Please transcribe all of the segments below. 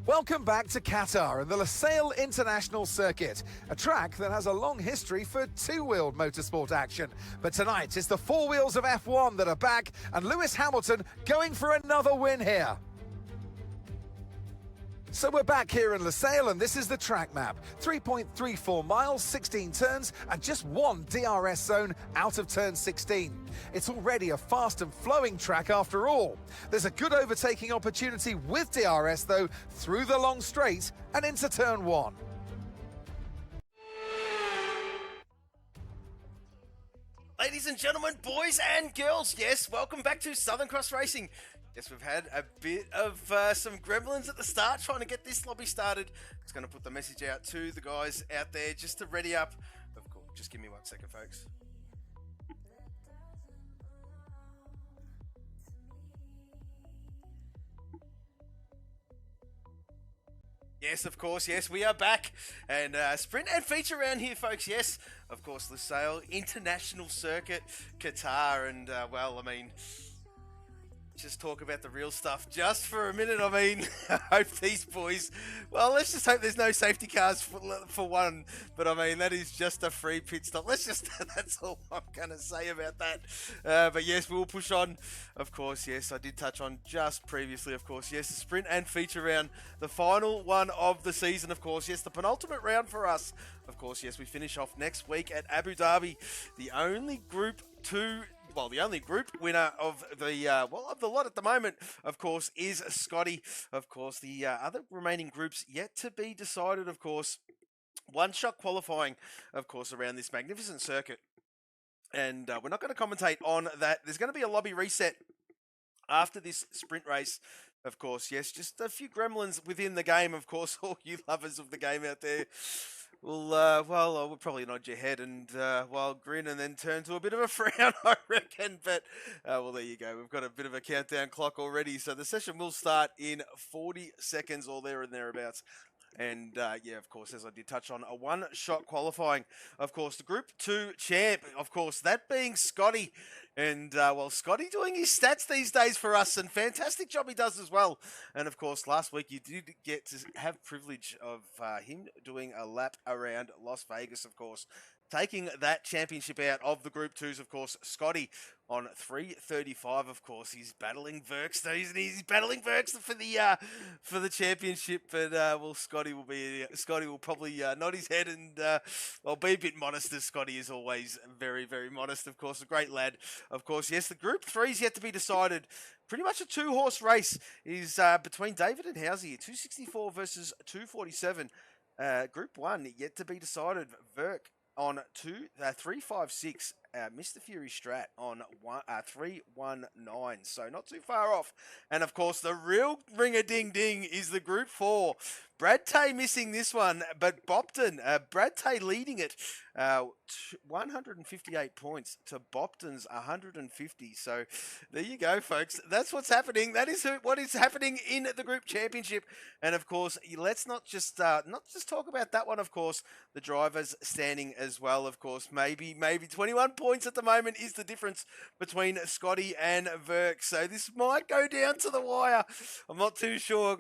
Welcome back to Qatar and the Lusail International Circuit, a track that has a long history for two-wheeled motorsport action. But tonight it's the four wheels of F1 that are back, and Lewis Hamilton going for another win here. So we're back here in Lusail, and this is the track map. 3.34 miles, 16 turns, and just one DRS zone out of turn 16. It's already a fast and flowing track after all. There's a good overtaking opportunity with DRS though, through the long straight and into turn 1. Ladies and gentlemen, boys and girls, yes, welcome back to SouthernXRacing. Yes, we've had a bit of some gremlins at the start trying to get this lobby started. Just going to put the message out to the guys out there just to ready up. Of course, just give me 1 second, folks. Yes, of course, yes, we are back. And sprint and feature round here, folks, yes. Of course, Lusail International Circuit, Qatar, and, well, I mean, just talk about the real stuff just for a minute. I mean, I hope these boys, well, let's just hope there's no safety cars for one, but I mean, that is just a free pit stop. That's all I'm going to say about that. But yes, we'll push on. Of course, yes, I did touch on just previously, of course, yes, the sprint and feature round, the final one of the season, of course, yes, the penultimate round for us. Of course, yes, we finish off next week at Abu Dhabi, the only Group 2, well, the only group winner of the of the lot at the moment, of course, is Scotty. Of course, the other remaining groups yet to be decided, of course. One-shot qualifying, of course, around this magnificent circuit. And we're not going to commentate on that. There's going to be a lobby reset after this sprint race. Of course, yes, just a few gremlins within the game, of course, all you lovers of the game out there. Well, I would probably nod your head and, grin and then turn to a bit of a frown, I reckon. But, well, there you go. We've got a bit of a countdown clock already. So the session will start in 40 seconds or there and thereabouts. And, yeah, of course, as I did touch on, a one-shot qualifying. Of course, the Group 2 champ, of course, that being Scotty. And, well, Scotty doing his stats these days for us, and fantastic job he does as well. And, of course, last week you did get to have privilege of him doing a lap around Las Vegas, of course. Taking that championship out of the Group 2s, of course, Scotty on 3:35, of course. He's battling Verks, though, isn't he? He's battling Verks for the championship. But, well, Scotty will probably nod his head and, well, be a bit modest, as Scotty is always very, very modest, of course. A great lad, of course. Yes, the Group 3's yet to be decided. Pretty much a two-horse race is between David and Housey here. 264 versus 247. Group 1 yet to be decided. Verk on 356, Mr. Fury Strat on 319, so not too far off. And of course, the real ring-a-ding-ding is the Group 4. Brad Tay missing this one, but Bopton, Brad Tay leading it, 158 points to Bopton's 150. So there you go, folks. That's what's happening. That is what is happening in the Group Championship. And of course, let's not just talk about that one. Of course, the drivers standing as well. Of course, maybe 21 points at the moment is the difference between Scotty and Verk. So this might go down to the wire. I'm not too sure.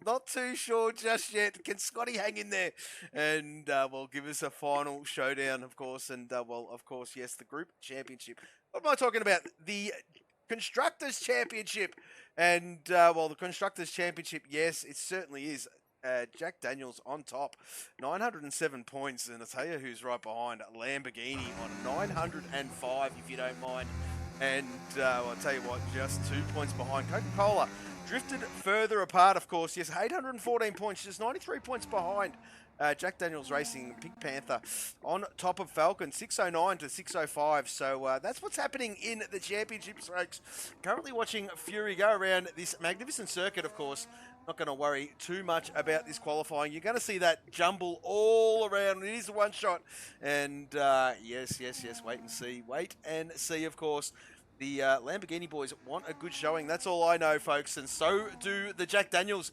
Not too sure just yet. Can Scotty hang in there and well, give us a final showdown, of course. And well, of course, yes, the Group Championship. What am I talking about? The Constructors Championship. And well, the Constructors Championship, yes, it certainly is. Jack Daniels on top, 907 points, and I'll tell you who's right behind, Lamborghini on 905, if you don't mind. And I'll tell you what, just 2 points behind. Coca-Cola drifted further apart, of course. Yes, 814 points, just 93 points behind. Jack Daniels Racing, Pink Panther, on top of Falcon, 609 to 605. So that's what's happening in the championships, folks. Currently watching Fury go around this magnificent circuit, of course. Not going to worry too much about this qualifying. You're going to see that jumble all around. It is a one shot. And yes, wait and see. Wait and see, of course. The Lamborghini boys want a good showing. That's all I know, folks. And so do the Jack Daniels.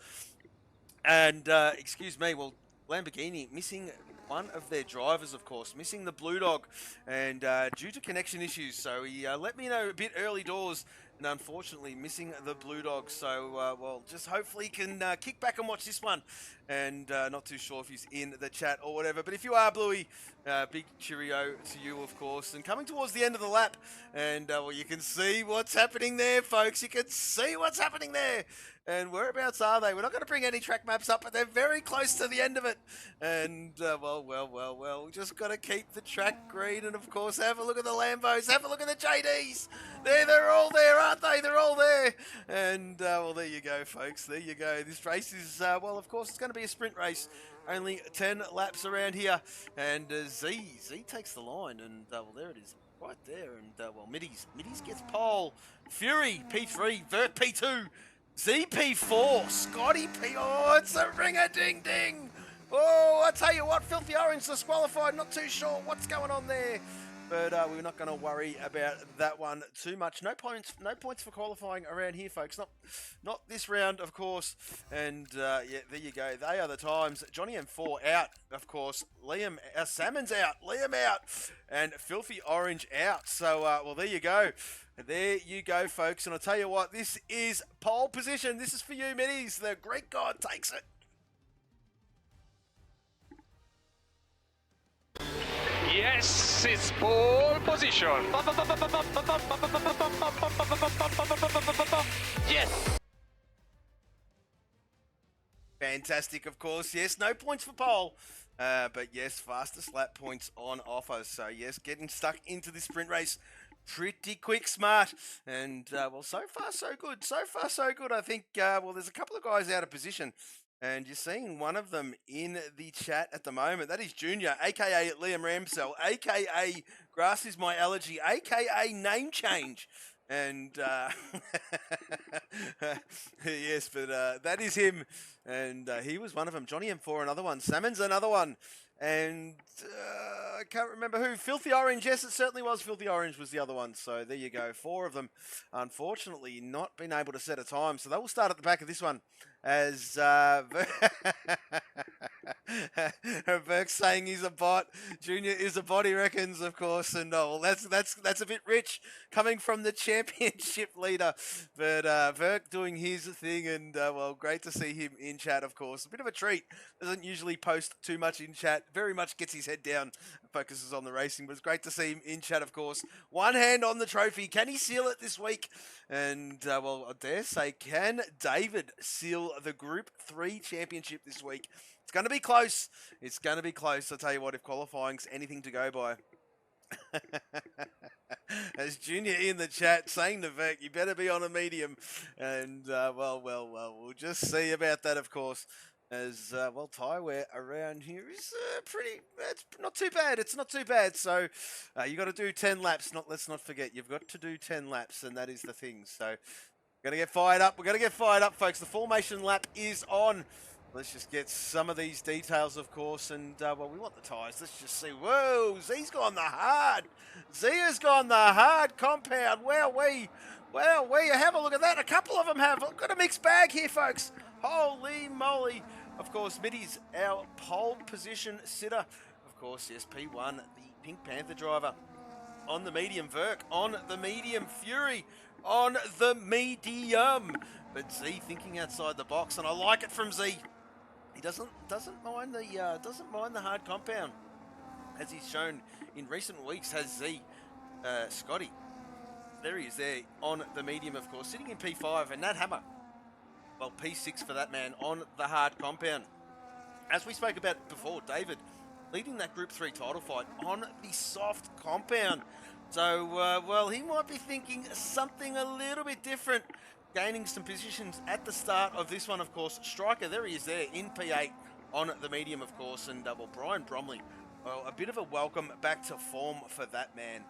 And, excuse me, well, Lamborghini missing one of their drivers, of course, missing the Blue Dog, and due to connection issues. So he let me know a bit early doors and unfortunately missing the Blue Dogs. So, well, just hopefully can kick back and watch this one. And not too sure if he's in the chat or whatever. But if you are, Bluey, big cheerio to you, of course. And coming towards the end of the lap, and well, you can see what's happening there, folks. You can see what's happening there. And whereabouts are they? We're not going to bring any track maps up, but they're very close to the end of it. And, well, we just got to keep the track green. And, of course, have a look at the Lambos. Have a look at the JDs. They're all there, aren't they? They're all there. And, well, there you go, folks. There you go. This race is, well, of course, it's going to be a sprint race. Only 10 laps around here. And Z takes the line. And, well, there it is. Right there. And, well, Middies gets pole. Fury, P3. Vert, P2. ZP4, Scotty P. Oh, it's a ring-a-ding-ding. Oh, I tell you what, Filthy Orange disqualified. Not too sure what's going on there. But we're not going to worry about that one too much. No points for qualifying around here, folks. Not this round, of course. And yeah, there you go. They are the times. Johnny M4 out, of course. Liam Salmon's out. Liam out, and Filthy Orange out. So well, there you go. There you go, folks. And I'll tell you what, this is pole position. This is for you, Middies. The Greek God takes it. Yes, it's pole position. Yes. Fantastic, of course. Yes, no points for pole. But yes, fastest lap points on offer. So yes, getting stuck into this sprint race pretty quick, smart. And well, so far so good. So far so good. I think, well, there's a couple of guys out of position. And you're seeing one of them in the chat at the moment. That is Junior, a.k.a. Liam Ramsell, a.k.a. Grass is my allergy, a.k.a. name change. And yes, but that is him. And he was one of them. Johnny M4, another one. Salmon's another one. And I can't remember who. Filthy Orange. Yes, it certainly was. Filthy Orange was the other one. So there you go. 4 of them, unfortunately, not been able to set a time. So they will start at the back of this one. As Burke's saying he's a bot. Junior is a bot, he reckons, of course. And well, that's a bit rich coming from the championship leader. But Burke doing his thing, and well, great to see him in chat, of course. A bit of a treat. Doesn't usually post too much in chat. Very much gets his head down, focuses on the racing. But it's great to see him in chat, of course. One hand on the trophy. Can he seal it this week? And well, I dare say, can David seal the Group 3 championship this week? It's going to be close. It's going to be close. I'll tell you what, if qualifying's anything to go by. As Junior in the chat saying to Vic, you better be on a medium. And well, we'll just see about that, of course. As well, tyre wear around here is it's not too bad. It's not too bad. So you got to do 10 laps. Let's not forget, you've got to do 10 laps, and that is the thing. So we're going to get fired up. We're going to get fired up, folks. The formation lap is on. Let's just get some of these details, of course. And, well, we want the tyres. Let's just see. Whoa, Z's gone the hard. Z has gone the hard compound. Wow-wee. Have a look at that. A couple of them have. We've got a mixed bag here, folks. Holy moly. Of course, Middy's our pole position sitter. Of course, yes, P1, the Pink Panther driver. On the medium, Verk. On the medium, Fury. On the medium. But Z thinking outside the box, and I like it from Z. He doesn't mind the hard compound, as he's shown in recent weeks. Has Z, Scotty. There he is there on the medium, of course, sitting in P5, and Nat Hammer, well, P6 for that man on the hard compound. As we spoke about before, David leading that Group 3 title fight on the soft compound. So, well, he might be thinking something a little bit different, gaining some positions at the start of this one, of course. Striker, there he is there in P8 on the medium, of course. And, well, Brian Bromley, well, a bit of a welcome back to form for that man.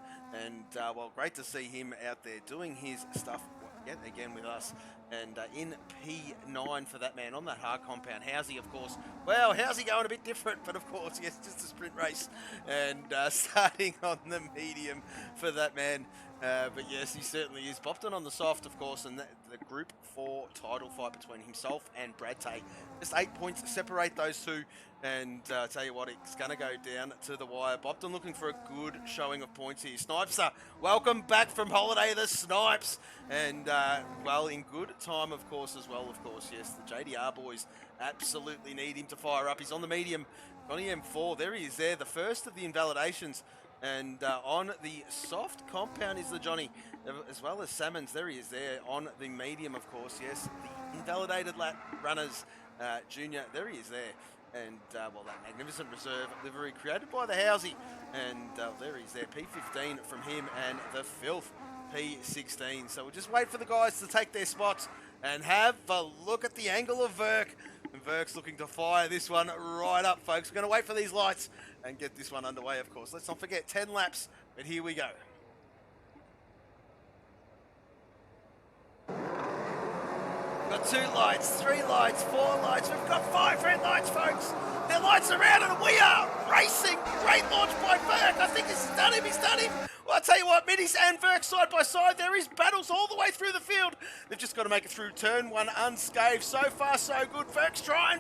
And, well, great to see him out there doing his stuff yet again with us. And in P9 for that man on that hard compound. Housey, of course. Well, Housey going a bit different, but of course, yes, just a sprint race. And starting on the medium for that man. But yes, he certainly is. Bopton on the soft, of course, and the Group 4 title fight between himself and Brad Tay. Just 8 points separate those two. And tell you what, it's going to go down to the wire. Bopton looking for a good showing of points here. Snipester, welcome back from holiday, the Snipes. And, well, in good time, of course, as well, of course. Yes, the JDR boys absolutely need him to fire up. He's on the medium. Johnny M4, there he is there, the first of the invalidations. And on the soft compound is the Johnny, as well as Salmons. There he is there on the medium, of course. Yes, the invalidated lap runners, Junior. There he is there. And, well, that magnificent reserve livery created by the Housey. And there he is there, P15 from him and the Filth, P16. So we'll just wait for the guys to take their spots and have a look at the angle of Verk. And Verk's looking to fire this one right up, folks. We're going to wait for these lights and get this one underway, of course. Let's not forget, 10 laps, but here we go. We've got 2 lights, 3 lights, 4 lights. We've got 5 red lights, folks. Their lights are out and we are racing. Great launch by Verk. I think he's done him. He's done him. Well, I'll tell you what, Middies and Verk side by side. There is battles all the way through the field. They've just got to make it through turn 1 unscathed. So far, so good. Verk's trying.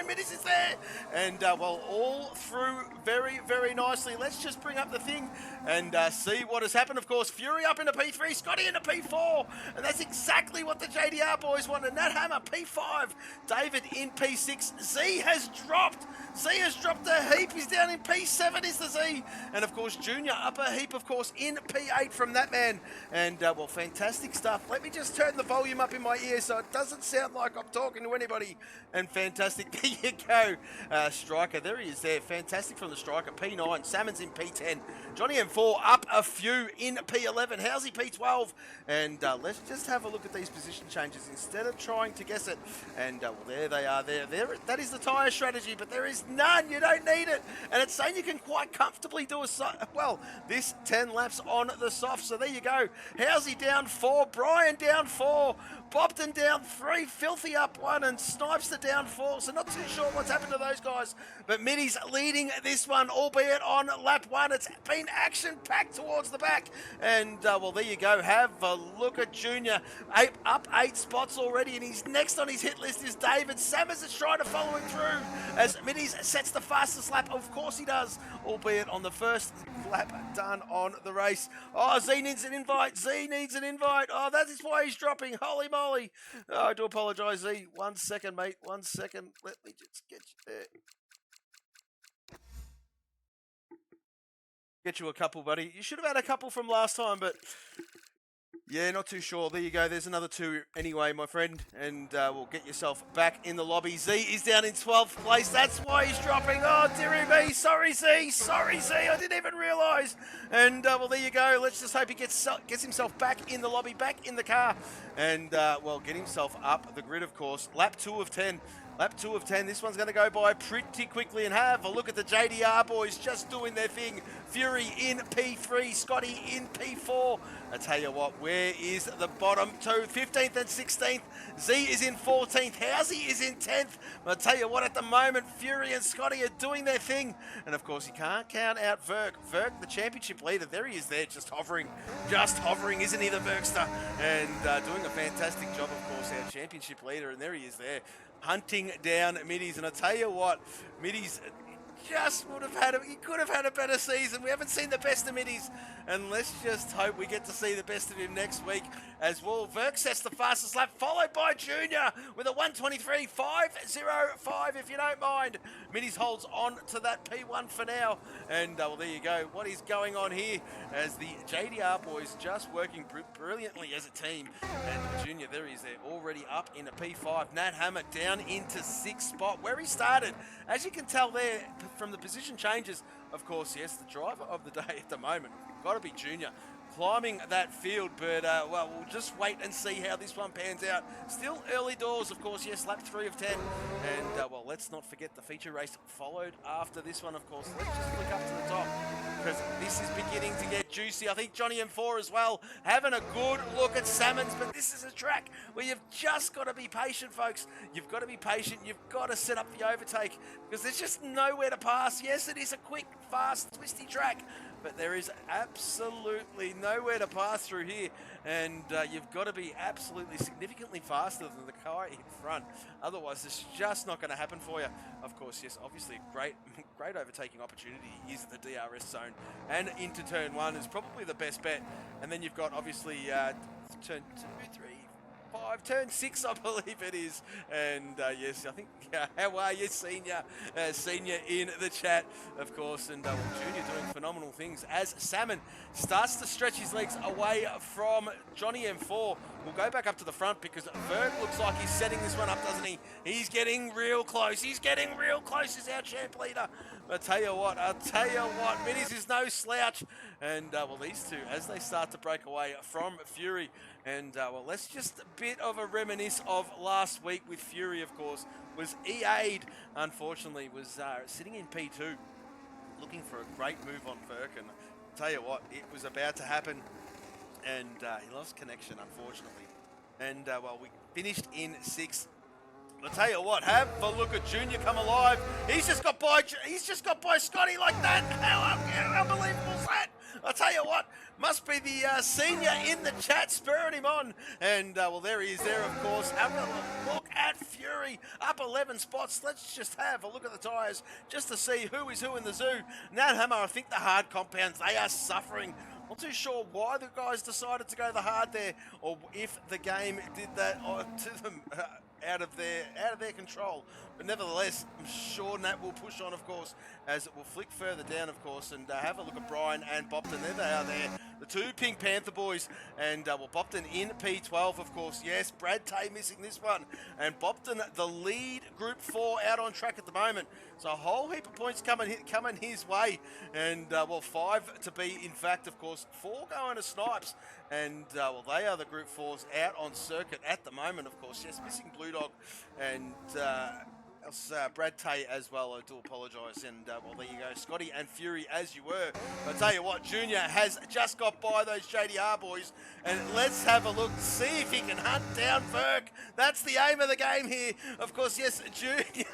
Middies is there. And, well, all through very, very nicely. Let's just bring up the thing and see what has happened. Of course, Fury up into P3, Scotty into P4. And that's exactly what the JDR boys want. And Nat Hammer, P5. David in P6. Z has dropped. Z has dropped a heap. He's down in P7 is the Z. And, of course, Junior up a heap, of course, in P8 from that man. And, well, fantastic stuff. Let me just turn the volume up in my ear so it doesn't sound like I'm talking to anybody. And fantastic. There you go. Striker, there he is there. Fantastic from the Striker. P9. Salmon's in P10. Johnny M4 up a few in P11. Housey P12. And let's just have a look at these position changes instead of trying to guess it. And, well, there they are there. That is the tyre strategy, but there is none. You don't need it. And it's saying you can quite comfortably do this 10 laps on the soft. So there you go. Housey down 4. Brian down 4. Bopton down 3. Filthy up 1. And Snipester down 4. So not too sure what's happened to those guys. But Middies leading this one, albeit on lap 1. It's been action-packed towards the back. And, well, there you go. Have a look at Junior. Up 8 spots already. And he's next on his hit list is David. Sammers is trying to follow him through as Middies sets the fastest lap. Of course he does, albeit on the first lap done on the race. Oh, Z needs an invite. Oh, that is why he's dropping. Holy moly. Oh, I do apologise, Z. 1 second, mate. 1 second. Let me just get you there. Get you a couple, buddy. You should have had a couple from last time, but yeah, not too sure. There you go. There's another 2 anyway, my friend. And we'll get yourself back in the lobby. Z is down in 12th place. That's why he's dropping. Oh, dearie me. Sorry, Z. I didn't even realise. And, well, there you go. Let's just hope he gets himself back in the lobby, back in the car. And, well, get himself up the grid, of course. Lap 2 of 10. Lap 2 of 10. This one's going to go by pretty quickly. And have a look at the JDR boys just doing their thing. Fury in P3. Scotty in P4. I tell you what, where is the bottom 2? 15th and 16th. Z is in 14th. Housey is in 10th. But I tell you what, at the moment, Fury and Scotty are doing their thing. And, of course, you can't count out Verk. Verk, the championship leader. There he is there, just hovering. Just hovering, isn't he, the Verkster? And doing a fantastic job, of course, our championship leader. And there he is there, hunting down Middies. And I tell you what, Middies just he could have had a better season. We haven't seen the best of Middies, and let's just hope we get to see the best of him next week as well. Verk sets the fastest lap, followed by Junior with a 1:23.505, if you don't mind. Middies holds on to that P1 for now, and well, there you go. What is going on here as the JDR boys just working brilliantly as a team, and Junior, there he is there, already up in a P5. Nat Hammer down into 6th spot where he started. As you can tell there from the position changes, of course, yes, the driver of the day at the moment, got to be Junior, climbing that field. But, well, we'll just wait and see how this one pans out. Still early doors, of course, yes, lap 3 of 10. And, well, well, let's not forget the feature race followed after this one, of course. Let's just flick up to the top, because this is beginning to get juicy. I think Johnny M4 as well, having a good look at Salmons, but this is a track where you've just got to be patient, folks. You've got to be patient. You've got to set up the overtake, because there's just nowhere to pass. Yes, it is a quick, fast, twisty track, but there is absolutely nowhere to pass through here, and you've got to be absolutely significantly faster than the car in front. Otherwise, it's just not going to happen for you. Of course, yes, obviously a great overtaking opportunity is the DRS zone, and into turn 1 is probably the best bet. And then you've got obviously turn 2, 3, 5, turn 6, I believe it is. And yes, I think, how are you, Senior? Senior in the chat, of course. And Junior doing phenomenal things as Salmon starts to stretch his legs away from Johnny M4. We'll go back up to the front, because Verg looks like he's setting this one up, doesn't he? He's getting real close. He's getting real close as our champ leader. I'll tell you what, Middies is no slouch. And, well, these two, as they start to break away from Fury, and, well, let's just a bit of a reminisce of last week with Fury, of course, was EA'd, unfortunately, was sitting in P2, looking for a great move on Verg, and I'll tell you what, it was about to happen, and he lost connection, unfortunately. And, well, we finished in 6th. I'll tell you what, have a look at Junior come alive. He's just got by Scotty like that. How unbelievable is that? I'll tell you what, must be the senior in the chat spurring him on. And, well, there he is there, of course. Have a look at Fury, up 11 spots. Let's just have a look at the tyres just to see who is who in the zoo. Nat Hammer, I think the hard compounds, they are suffering. Not too sure why the guys decided to go the hard there, or if the game did that to them out of their control. But nevertheless, I'm sure Nat will push on, of course, as it will flick further down, of course, and have a look at Brian and Bopton. There they are there, the two Pink Panther boys, and well, Bopton in P12, of course. Yes, Brad Tay missing this one, and Bopton the lead Group 4 out on track at the moment. So a whole heap of points coming his way, and well, 5 to be, in fact, of course, 4 going to Snipes, and well, they are the Group 4s out on circuit at the moment, of course. Yes, missing Blue Dog, and Brad Tay as well. I do apologise, and well, there you go, Scotty and Fury as you were. But I tell you what, Junior has just got by those JDR boys, and let's have a look, see if he can hunt down Verg. That's the aim of the game here, of course. Yes, Junior.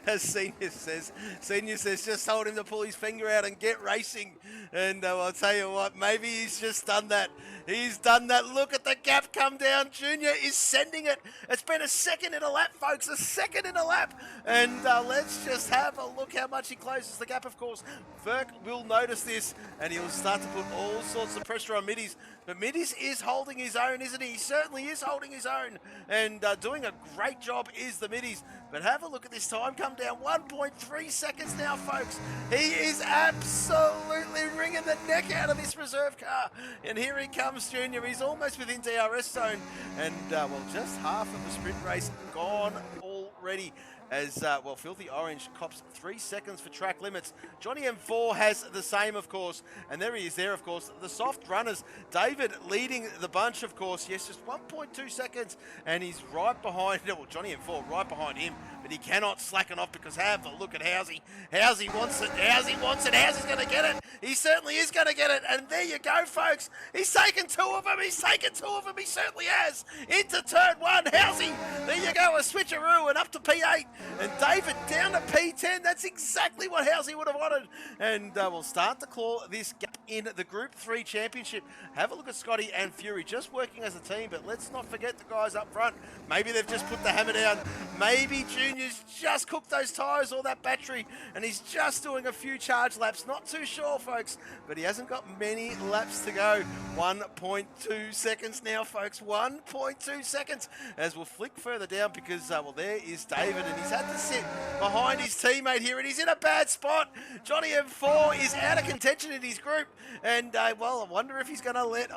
As Senior says, just told him to pull his finger out and get racing. And I'll tell you what, maybe he's just done that. He's done that. Look at the gap come down. Junior is sending it. It's been a second in a lap, folks. A second in a lap. And let's just have a look how much he closes the gap, of course. Verg will notice this, and he'll start to put all sorts of pressure on Middies. But Middies is holding his own, isn't he? He certainly is holding his own. And doing a great job is the Middies. But have a look at this time come down. 1.3 seconds now, folks. He is absolutely wringing the neck out of this reserve car. And here he comes, Junior. He's almost within DRS zone. And, well, just half of the sprint race gone already. As, well, Filthy Orange cops 3 seconds for track limits. Johnny M4 has the same, of course. And there he is there, of course. The soft runners. David leading the bunch, of course. Yes, just 1.2 seconds. And he's right behind, well, Johnny M4 right behind him. But he cannot slacken off, because have a look at Housey. Housey wants it. Housey wants it. Housey's going to get it. He certainly is going to get it. And there you go, folks. He's taken 2 of them. He's taken 2 of them. He certainly has. Into turn 1. Housey. There you go. A switcheroo and up to P8. And David down to P10. That's exactly what Housey would have wanted. And we'll start to claw this gap in the Group 3 Championship. Have a look at Scotty and Fury just working as a team. But let's not forget the guys up front. Maybe they've just put the hammer down. Maybe Junior's just cooked those tyres or that battery, and he's just doing a few charge laps. Not too sure, folks, but he hasn't got many laps to go. 1.2 seconds now, folks. 1.2 seconds as we'll flick further down, because, well, there is David, and he's had to sit behind his teammate here, and he's in a bad spot. Johnny M4 is out of contention in his group, and, well, I wonder if he's going to let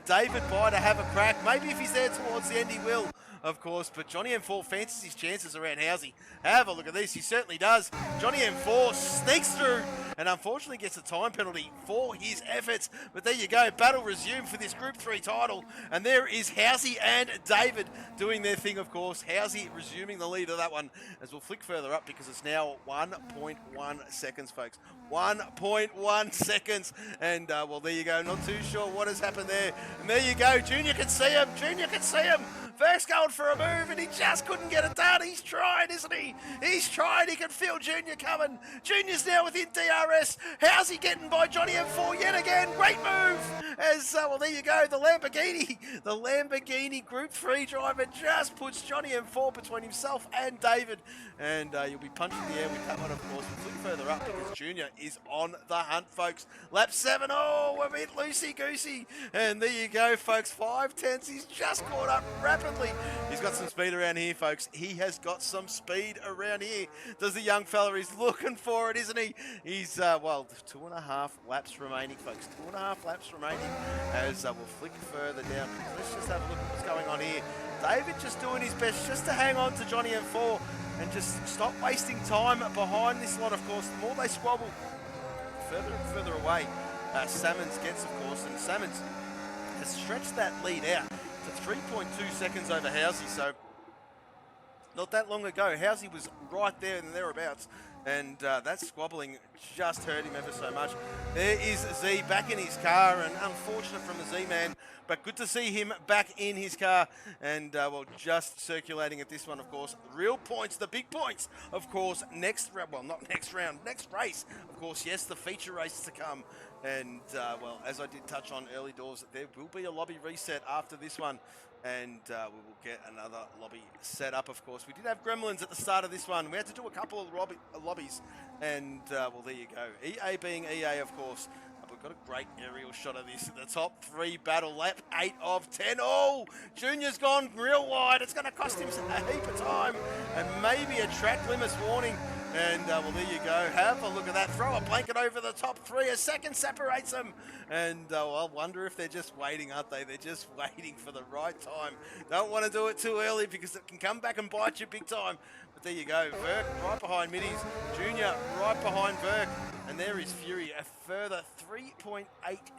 David by to have a crack. Maybe if he's there towards the end, he will. of course, but Johnny M4 fancies his chances around Housey. Have a look at this, he certainly does. Johnny M4 sneaks through and unfortunately gets a time penalty for his efforts. But there you go, battle resumed for this Group 3 title. And there is Housey and David doing their thing, of course. Housey resuming the lead of that one as we'll flick further up because it's now 1.1 seconds, folks. 1.1 seconds. And, well, there you go. Not too sure what has happened there. And there you go. Junior can see him. Junior can see him. Verk's going for a move and he just couldn't get it done. He's tried, isn't he? He's tried. He can feel Junior coming. Junior's now within DRS. How's he getting by Johnny M4 yet again? Great move. As, well, there you go. The Lamborghini Group 3 driver just puts Johnny M4 between himself and David. And you'll be punching the air with that one, of course. We'll flick further up because Junior is on the hunt, folks. Lap 7. Oh, we're a bit loosey-goosey. And there you go, folks. 5/10. He's just caught up rapidly. He's got some speed around here, folks. He has got some speed around here. Does the young fella? He's looking for it, isn't he? He's, well, 2.5 laps remaining, folks. 2.5 laps remaining as we'll flick further down. Let's just have a look at what's going on here. David just doing his best just to hang on to Johnny M4 and just stop wasting time behind this lot, of course. The more they squabble, further and further away, Salmons gets, of course, and Salmons has stretched that lead out to 3.2 seconds over Housey. So not that long ago, Housey was right there and thereabouts. And that squabbling just hurt him ever so much. There is Z back in his car, and unfortunate from the Z-man, but good to see him back in his car. And, well, just circulating at this one, of course. Real points, the big points, of course, next round. Well, not next round, next race. Of course, yes, the feature race to come. And, well, as I did touch on early doors, there will be a lobby reset after this one. And we will get another lobby set up, of course. We did have gremlins at the start of this one. We had to do a couple of lobbies. And, well, there you go. EA being EA, of course. We've got a great aerial shot of this. The top 3 battle, lap 8 of 10. Oh, Junior's gone real wide. It's going to cost him a heap of time. And maybe a track limits warning. And, well, there you go. Have a look at that. Throw a blanket over the top 3. A second separates them. And, well, I wonder if they're just waiting, aren't they? They're just waiting for the right time. Don't want to do it too early because it can come back and bite you big time. But there you go. Verk right behind Middies. Junior right behind Verk. And there is Fury. A further 3.8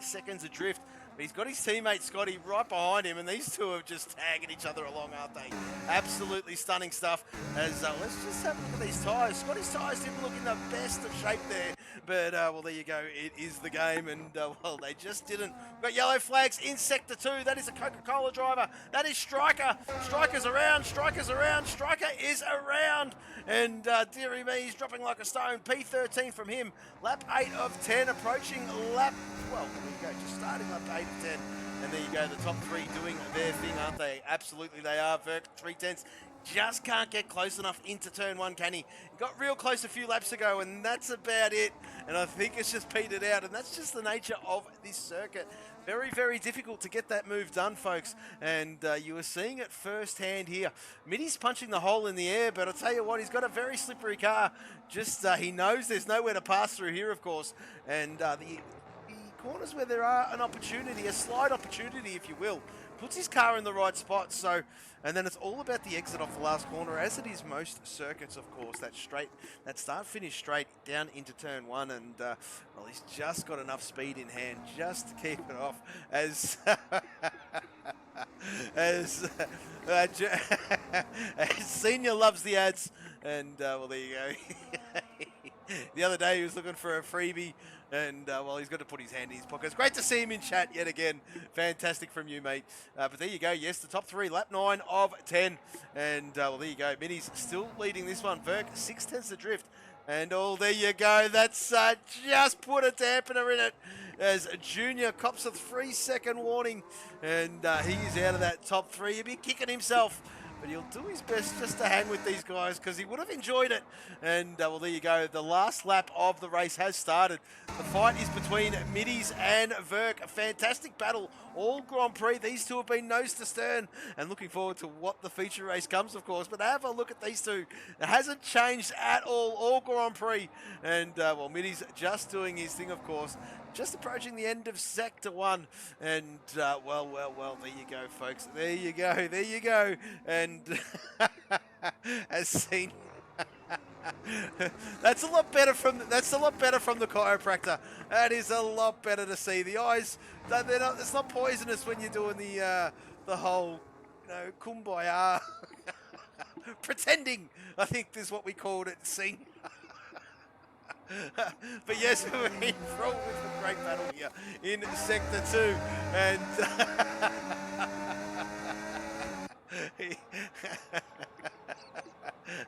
seconds adrift. But he's got his teammate Scotty right behind him, and these two are just tagging each other along, aren't they? Absolutely stunning stuff. As let's just have a look at these tyres. Scotty's tyres didn't look in the best of shape there, but well, there you go. It is the game, and well, they just didn't. We've got yellow flags in Sector 2. That is a Coca-Cola driver. That is Striker. Striker's around. Striker's around. Striker is around. And dearie me, he's dropping like a stone. P13 from him. Lap 8 of 10, approaching lap, well, there you go, just starting lap 8 of 10. And there you go, the top 3 doing their thing, aren't they? Absolutely they are. Verk 3/10. Just can't get close enough into turn 1, can he? He got real close a few laps ago, and that's about it. And I think it's just petered out, and that's just the nature of this circuit. Very, very difficult to get that move done, folks. And you were seeing it firsthand here. Middy's punching the hole in the air, but I'll tell you what, he's got a very slippery car. Just, he knows there's nowhere to pass through here, of course. And the corners where there are an opportunity, a slide opportunity, if you will, puts his car in the right spot. So, and then it's all about the exit off the last corner, as it is most circuits, of course. That straight, that start-finish straight down into turn 1, and well, he's just got enough speed in hand just to keep it off. As as Senior loves the ads, and well, there you go. The other day he was looking for a freebie. And, well, he's got to put his hand in his pocket. It's great to see him in chat yet again. Fantastic from you, mate. But there you go. Yes, the top 3, lap 9 of 10. And, well, there you go. Minnie's still leading this one. Verk, 6/10 adrift. And, oh, there you go. That's just put a dampener in it as Junior cops a 3-second warning. And he is out of that top 3. He'll be kicking himself. But he'll do his best just to hang with these guys because he would have enjoyed it. And, well, there you go. The last lap of the race has started. The fight is between Middies and Verk. A fantastic battle all Grand Prix. These two have been nose to stern, and looking forward to what the feature race comes, of course. But have a look at these two. It hasn't changed at all Grand Prix. And, well, Mitty's just doing his thing, of course. Just approaching the end of Sector 1. And, well, there you go, folks. There you go. And as seen... That's a lot better from the chiropractor. That is a lot better to see. The eyes, it's not poisonous when you're doing the whole, kumbaya pretending. I think is what we called it. Sing. But yes, we're in front with a great battle here in Sector 2, and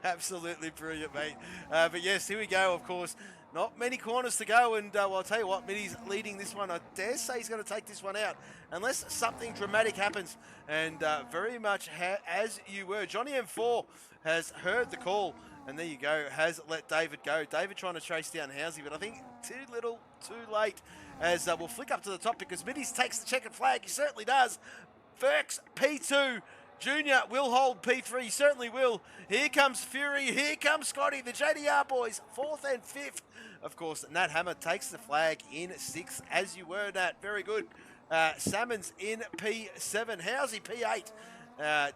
absolutely brilliant, mate. But yes, here we go, of course. Not many corners to go, and well, I'll tell you what, Mitty's leading this one. I dare say he's going to take this one out, unless something dramatic happens. And very much as you were. Johnny M4 has heard the call, and there you go, has let David go. David trying to chase down Housey, but I think too little, too late, as we'll flick up to the top because Mitty's takes the checkered flag. He certainly does. Verks, P2. Junior will hold P3, he certainly will. Here comes Fury, here comes Scotty, the JDR boys, 4th and 5th. Of course, Nat Hammer takes the flag in 6th, as you were, Nat, very good. Salmons in P7, Housey P8,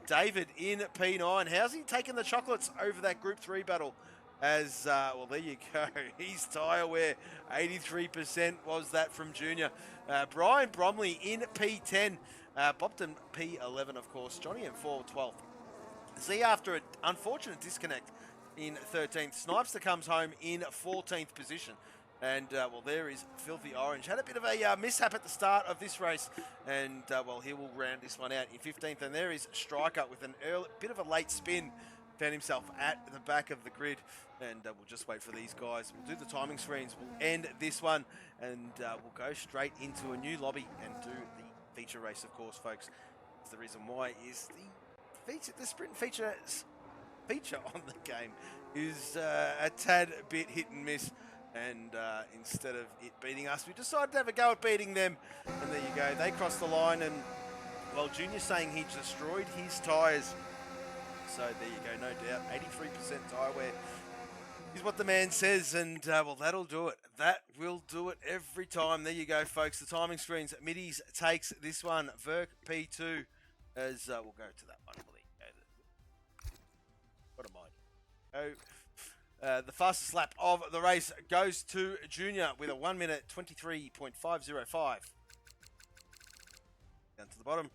David in P9. Housey taking the chocolates over that Group 3 battle. As, well, there you go. He's tyre wear, 83% was that from Junior. Brian Bromley in P10. Bobton P11, of course. Johnny M4, 12th. Z after an unfortunate disconnect in 13th. Snipester comes home in 14th position. And, well, there is Filthy Orange. Had a bit of a mishap at the start of this race. And, well, he will round this one out in 15th. And there is Striker with an bit of a late spin. Found himself at the back of the grid. And we'll just wait for these guys. We'll do the timing screens. We'll end this one. And we'll go straight into a new lobby and do the feature race, of course, folks. It's the reason why is the sprint feature on the game is a tad bit hit and miss, and instead of it beating us, we decided to have a go at beating them. And there you go, they crossed the line, and well, Junior's saying he destroyed his tyres. So there you go, no doubt, 83% tyre wear is what the man says, and well, that'll do it. That will do it every time. There you go, folks. The timing screens. Middies takes this one. Verk P2, as we'll go to that one. What am I? The fastest lap of the race goes to Junior with a 1 minute 23.505. Down to the bottom.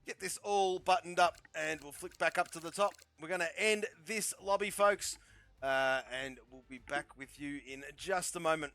Get this all buttoned up, and we'll flick back up to the top. We're going to end this lobby, folks. And we'll be back with you in just a moment.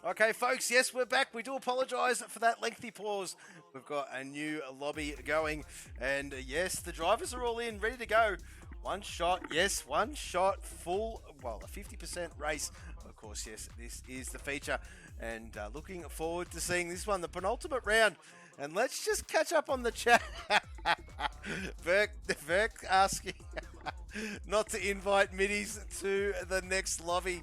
Okay, folks, yes, we're back. We do apologise for that lengthy pause. We've got a new lobby going, and yes, the drivers are all in, ready to go. One shot, yes, one shot, full, well, a 50% race. Of course, yes, this is the feature, and looking forward to seeing this one, the penultimate round. And let's just catch up on the chat. Verk asking not to invite middies to the next lobby.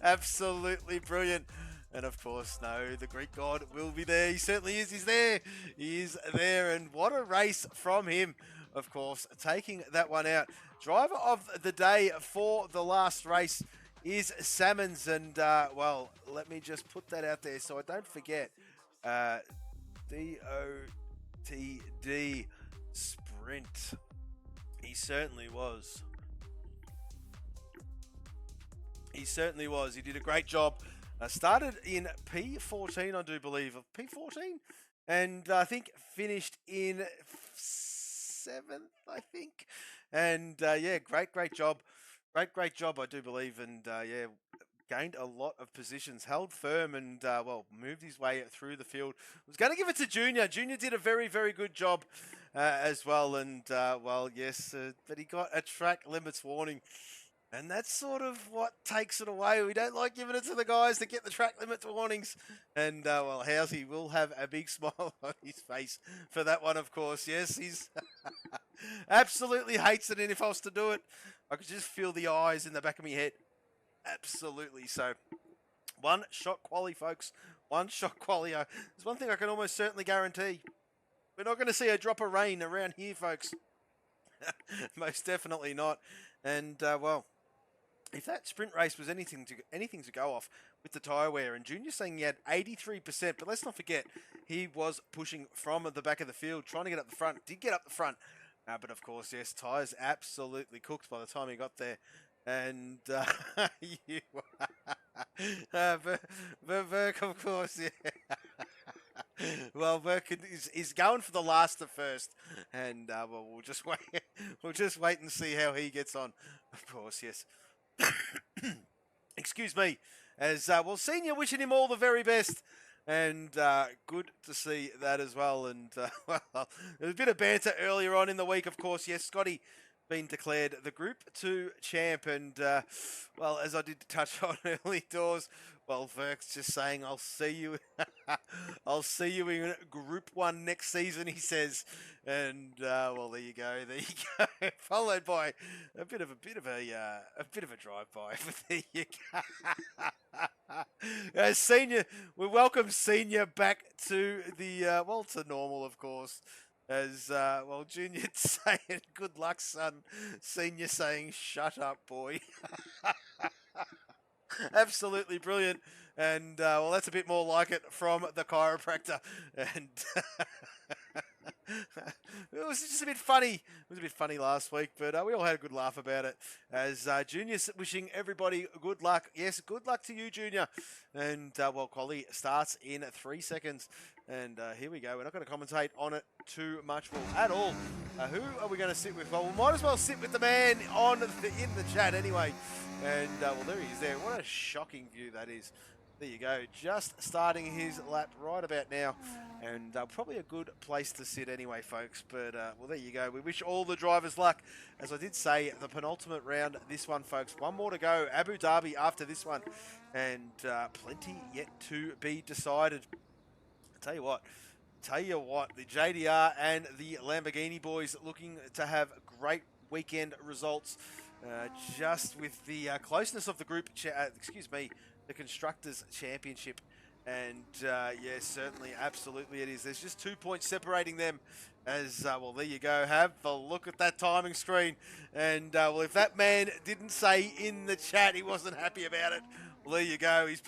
Absolutely brilliant. And of course, no, the Greek god will be there. He certainly is. He's there. He is there. And what a race from him, of course, taking that one out. Driver of the day for the last race is Salmons. And, well, let me just put that out there so I don't forget. DOTD Sprint. He certainly was. He certainly was. He did a great job. Started in P14, I do believe, of P14, and I think finished in 7th, I think. And yeah, great job. Great job, I do believe. And yeah, gained a lot of positions, held firm, and well, moved his way through the field. Was going to give it to Junior. Junior did a very good job as well. And well, yes, but he got a track limits warning. And that's sort of what takes it away. We don't like giving it to the guys that get the track limits warnings. And, well, Housey will have a big smile on his face for that one, of course. Yes, he's absolutely hates it. And if I was to do it, I could just feel the eyes in the back of my head. Absolutely. So, one shot quali, folks. One shot quali. There's one thing I can almost certainly guarantee. We're not going to see a drop of rain around here, folks. Most definitely not. And, well, if that sprint race was anything to go off with the tyre wear, and Junior's saying he had 83%, but let's not forget, he was pushing from the back of the field, trying to get up the front, did get up the front, but of course, yes, tyres absolutely cooked by the time he got there, and Verk, of course, yeah. Well, Verk is going for the last of first, and well, we'll just wait and see how he gets on. Of course, yes. Excuse me. As well, Senior wishing him all the very best, and good to see that as well. And well, there was a bit of banter earlier on in the week, of course. Yes, Scotty been declared the Group 2 champ, and well, as I did touch on early doors, well, Verk's just saying, I'll see you in Group 1 next season, he says. And well, there you go. Followed by a bit of a drive-by. But there you go. Senior, we welcome Senior back to the well, to normal, of course. As well, Junior saying, "Good luck, son." Senior saying, "Shut up, boy." Absolutely brilliant. And well, that's a bit more like it from the chiropractor. And it was just a bit funny. It was a bit funny last week, but we all had a good laugh about it. As Junior's wishing everybody good luck. Yes, good luck to you, Junior. And well, quali starts in 3 seconds. And here we go. We're not going to commentate on it too much at all. Who are we going to sit with? Well, we might as well sit with the man in the chat anyway. And well, there he is there. What a shocking view that is. There you go. Just starting his lap right about now. And probably a good place to sit anyway, folks. But well, there you go. We wish all the drivers luck. As I did say, the penultimate round, this one, folks. One more to go. Abu Dhabi after this one. And plenty yet to be decided. Tell you what, the JDR and the Lamborghini boys looking to have great weekend results. Just with the closeness of the group, the Constructors' Championship. And yeah, certainly, absolutely it is. There's just 2 points separating them. As well, there you go. Have a look at that timing screen. And well, if that man didn't say in the chat he wasn't happy about it, well, there you go. He's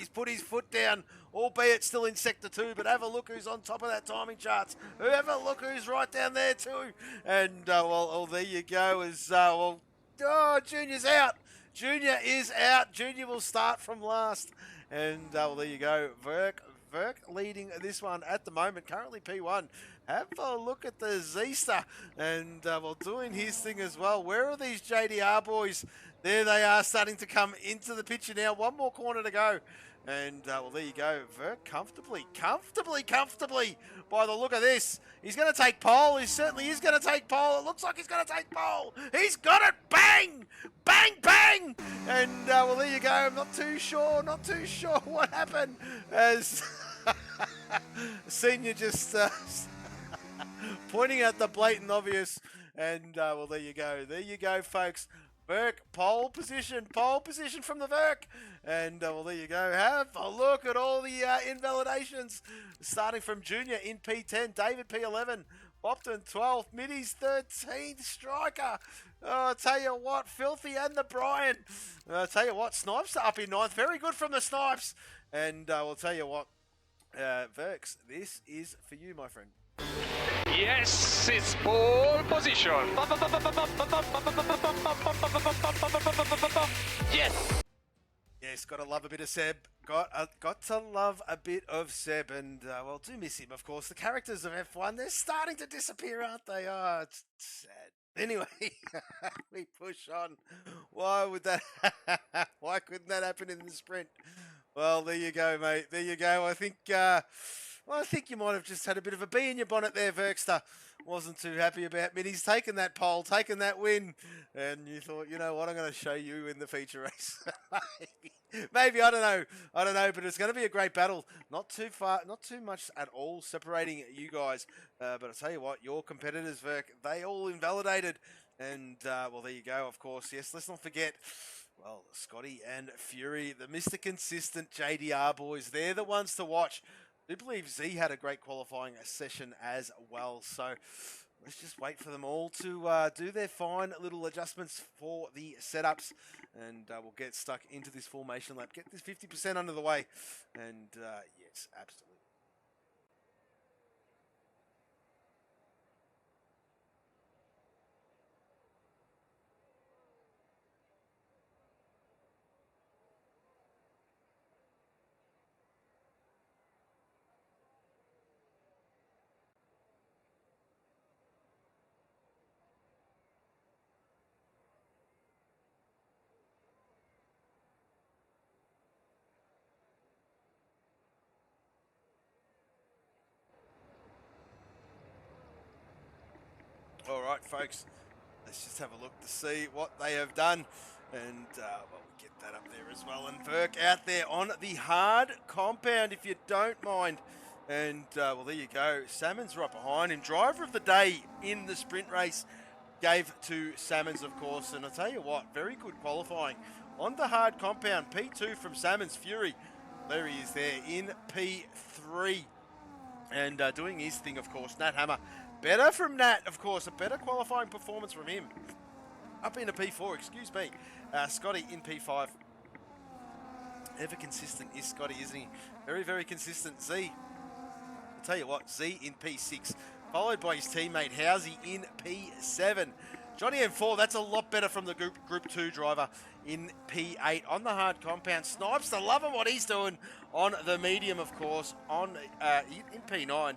put his foot down, albeit still in Sector 2, but have a look who's on top of that timing charts. Have a look who's right down there too. And well, there you go. As well, oh, Junior's out. Junior is out. Junior will start from last. And well, there you go. Verk leading this one at the moment, currently P1. Have a look at the Zista, and well, doing his thing as well. Where are these JDR boys? There they are, starting to come into the picture now. One more corner to go. And, well, there you go. Verk comfortably, by the look of this. He's going to take pole. He certainly is going to take pole. It looks like he's going to take pole. He's got it. Bang! Bang, bang! And, well, there you go. I'm not too sure what happened as Senior just pointing at the blatant obvious. And, well, there you go. There you go, folks. Verk, pole position from the Verk. And, well, there you go. Have a look at all the invalidations. Starting from Junior in P10, David P11, Bopton 12th, Middies 13th, Striker. Oh, I'll tell you what, Filthy and the Brian. I'll tell you what, Snipes are up in 9th. Very good from the Snipes. And we'll tell you what, Verks, this is for you, my friend. Yes, it's pole position. Yes. Yes, gotta love a bit of Seb. Got to love a bit of Seb, and well, do miss him, of course. The characters of F1, they're starting to disappear, aren't they? Oh, it's sad. Anyway, we push on. Why would that? Why couldn't that happen in the sprint? Well, there you go, mate. There you go. I think you might have just had a bit of a bee in your bonnet there, Verkster. Wasn't too happy about Minnie's taking that pole, taking that win, and you thought, you know what, I'm going to show you in the feature race. Maybe, I don't know, but it's going to be a great battle. Not too much at all separating you guys, but I'll tell you what, your competitors, Verk, they all invalidated, and, well, there you go, of course. Yes, let's not forget, well, Scotty and Fury, the Mr. Consistent JDR boys, they're the ones to watch. I do believe Z had a great qualifying session as well, so let's just wait for them all to do their fine little adjustments for the setups, and we'll get stuck into this formation lap, get this 50% under the way, and yes, absolutely. All right, folks, let's just have a look to see what they have done. And, well, we'll get that up there as well. And Verk out there on the hard compound, if you don't mind. And, well, there you go. Salmons right behind him. Driver of the day in the sprint race gave to Salmons, of course. And I'll tell you what, very good qualifying on the hard compound. P2 from Salmons. Fury, there he is there in P3. And doing his thing, of course. Nat Hammer. Better from Nat, of course. A better qualifying performance from him. Up into P4, excuse me. Scotty in P5. Ever consistent is Scotty, isn't he? Very, very consistent. Z. I'll tell you what, Z in P6. Followed by his teammate Housey in P7. Johnny M4, that's a lot better from the Group 2 driver in P8. On the hard compound, Snipes, to loving what he's doing on the medium, of course, on in P9.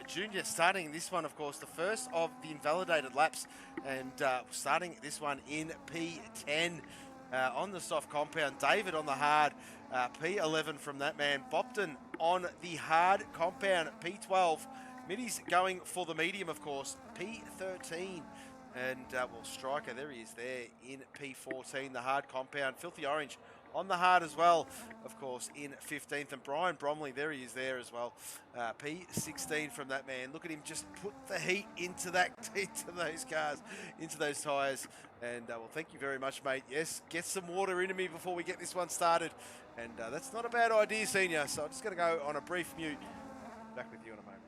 Junior starting this one, of course, the first of the invalidated laps, and starting this one in P10 on the soft compound. David on the hard, P11 from that man. Bopton on the hard compound, P12. Middies going for the medium, of course, P13. And, well, Striker, there he is there in P14, the hard compound. Filthy Orange on the hard as well, of course, in 15th. And Brian Bromley, there he is there as well. P16 from that man. Look at him just put the heat into those cars, into those tyres. And, well, thank you very much, mate. Yes, get some water into me before we get this one started. And that's not a bad idea, Senior. So I'm just going to go on a brief mute. Back with you in a moment.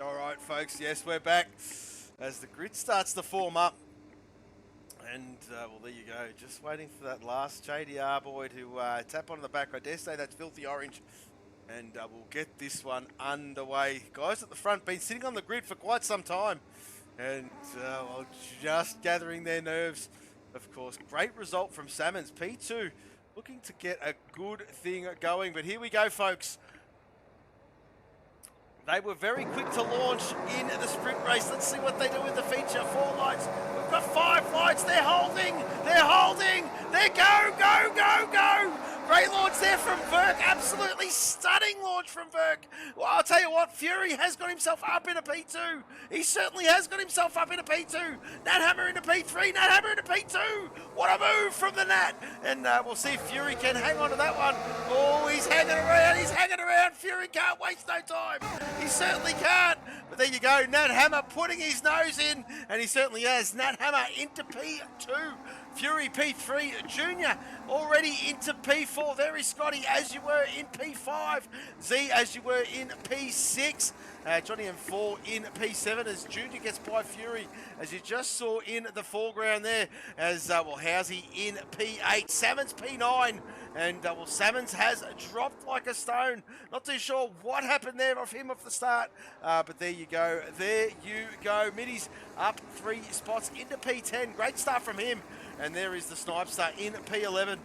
All right, folks, yes, we're back as the grid starts to form up. And, well, there you go. Just waiting for that last JDR boy to tap onto the back. I dare say that's Filthy Orange. And we'll get this one underway. Guys at the front been sitting on the grid for quite some time. And, well, just gathering their nerves. Of course, great result from Salmons. P2 looking to get a good thing going. But here we go, folks. They were very quick to launch in the sprint race. Let's see what they do with the feature. 4 lights. We've got 5 lights. They're holding. They're holding. They go, go, go, go. Great launch there from Verk. Absolutely stunning launch from Verk. Well, I'll tell you what, Fury has got himself up in a P2. He certainly has got himself up in a P2. Nat Hammer into P3. Nat Hammer into P2. What a move from the Nat. And we'll see if Fury can hang on to that one. Oh, he's hanging around. He's hanging around. Fury can't waste no time. He certainly can't. But there you go. Nat Hammer putting his nose in. And he certainly has. Nat Hammer into P2. Fury P3, Junior already into P4. There is Scotty, as you were in P5. Z, as you were in P6. Johnny M4 in P7 as Junior gets by Fury, as you just saw in the foreground there. As, well, Housey in P8. Salmons P9. And, well, Salmons has dropped like a stone. Not too sure what happened there off him off the start. But there you go. There you go. Middy's up 3 spots into P10. Great start from him. And there is the Snipester in P11.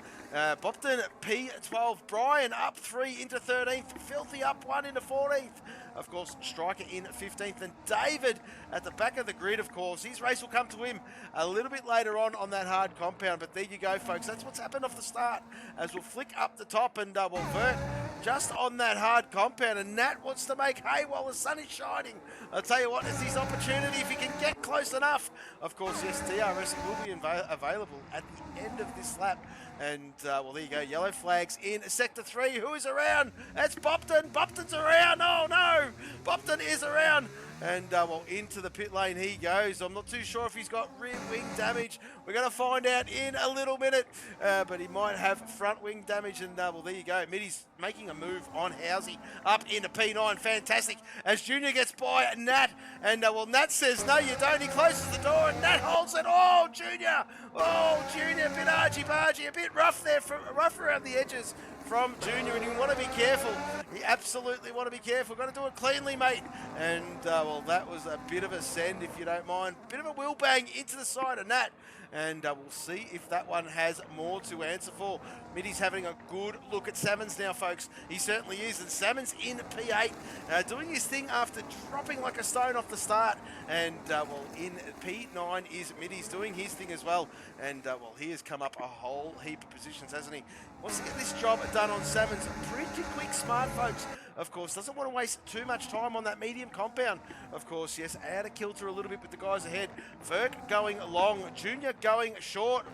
Bopton P12. Brian up 3 into 13th. Filthy up 1 into 14th. Of course, Striker in 15th. And David at the back of the grid, of course. His race will come to him a little bit later on that hard compound. But there you go, folks. That's what's happened off the start. As we'll flick up the top and we'll Vert just on that hard compound. And Nat wants to make hay while the sun is shining. I'll tell you what, it's his opportunity if he can get close enough. Of course, yes, DRS will be available at the end of this lap. And, well, there you go. Yellow flags in Sector 3. Who is around? That's Bopton. Bopton's around. Oh, no. Bopton is around. And, well, into the pit lane he goes. I'm not too sure if he's got rear wing damage. We're going to find out in a little minute. But he might have front wing damage. And, well, there you go. Middy's making a move on Housey up into P9. Fantastic. As Junior gets by Nat. And, well, Nat says, no, you don't. He closes the door and Nat holds it. Oh, Junior. Oh, Junior. A bit argy-bargy. A bit rough there. Rough around the edges from Junior, and you want to be careful. You absolutely want to be careful. Got to do it cleanly, mate. And, well, that was a bit of a send, if you don't mind. Bit of a wheel bang into the side of Nat. And we'll see if that one has more to answer for. Middy's having a good look at Salmons now, folks. He certainly is. And Salmons in P8, doing his thing after dropping like a stone off the start. And, well, in P9 is Middy's doing his thing as well. And, well, he has come up a whole heap of positions, hasn't he? Wants to get this job done on Salmons. Pretty quick, smart, folks. Of course, doesn't want to waste too much time on that medium compound. Of course, yes, out of kilter a little bit with the guys ahead. Verk going long, Junior going short.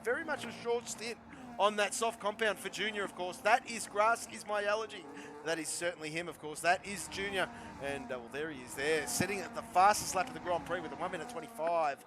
Very much a short stint on that soft compound for Junior, of course. That is grass is my allergy. That is certainly him, of course. That is Junior. And, well, there he is there, sitting at the fastest lap of the Grand Prix with a 1 minute 25.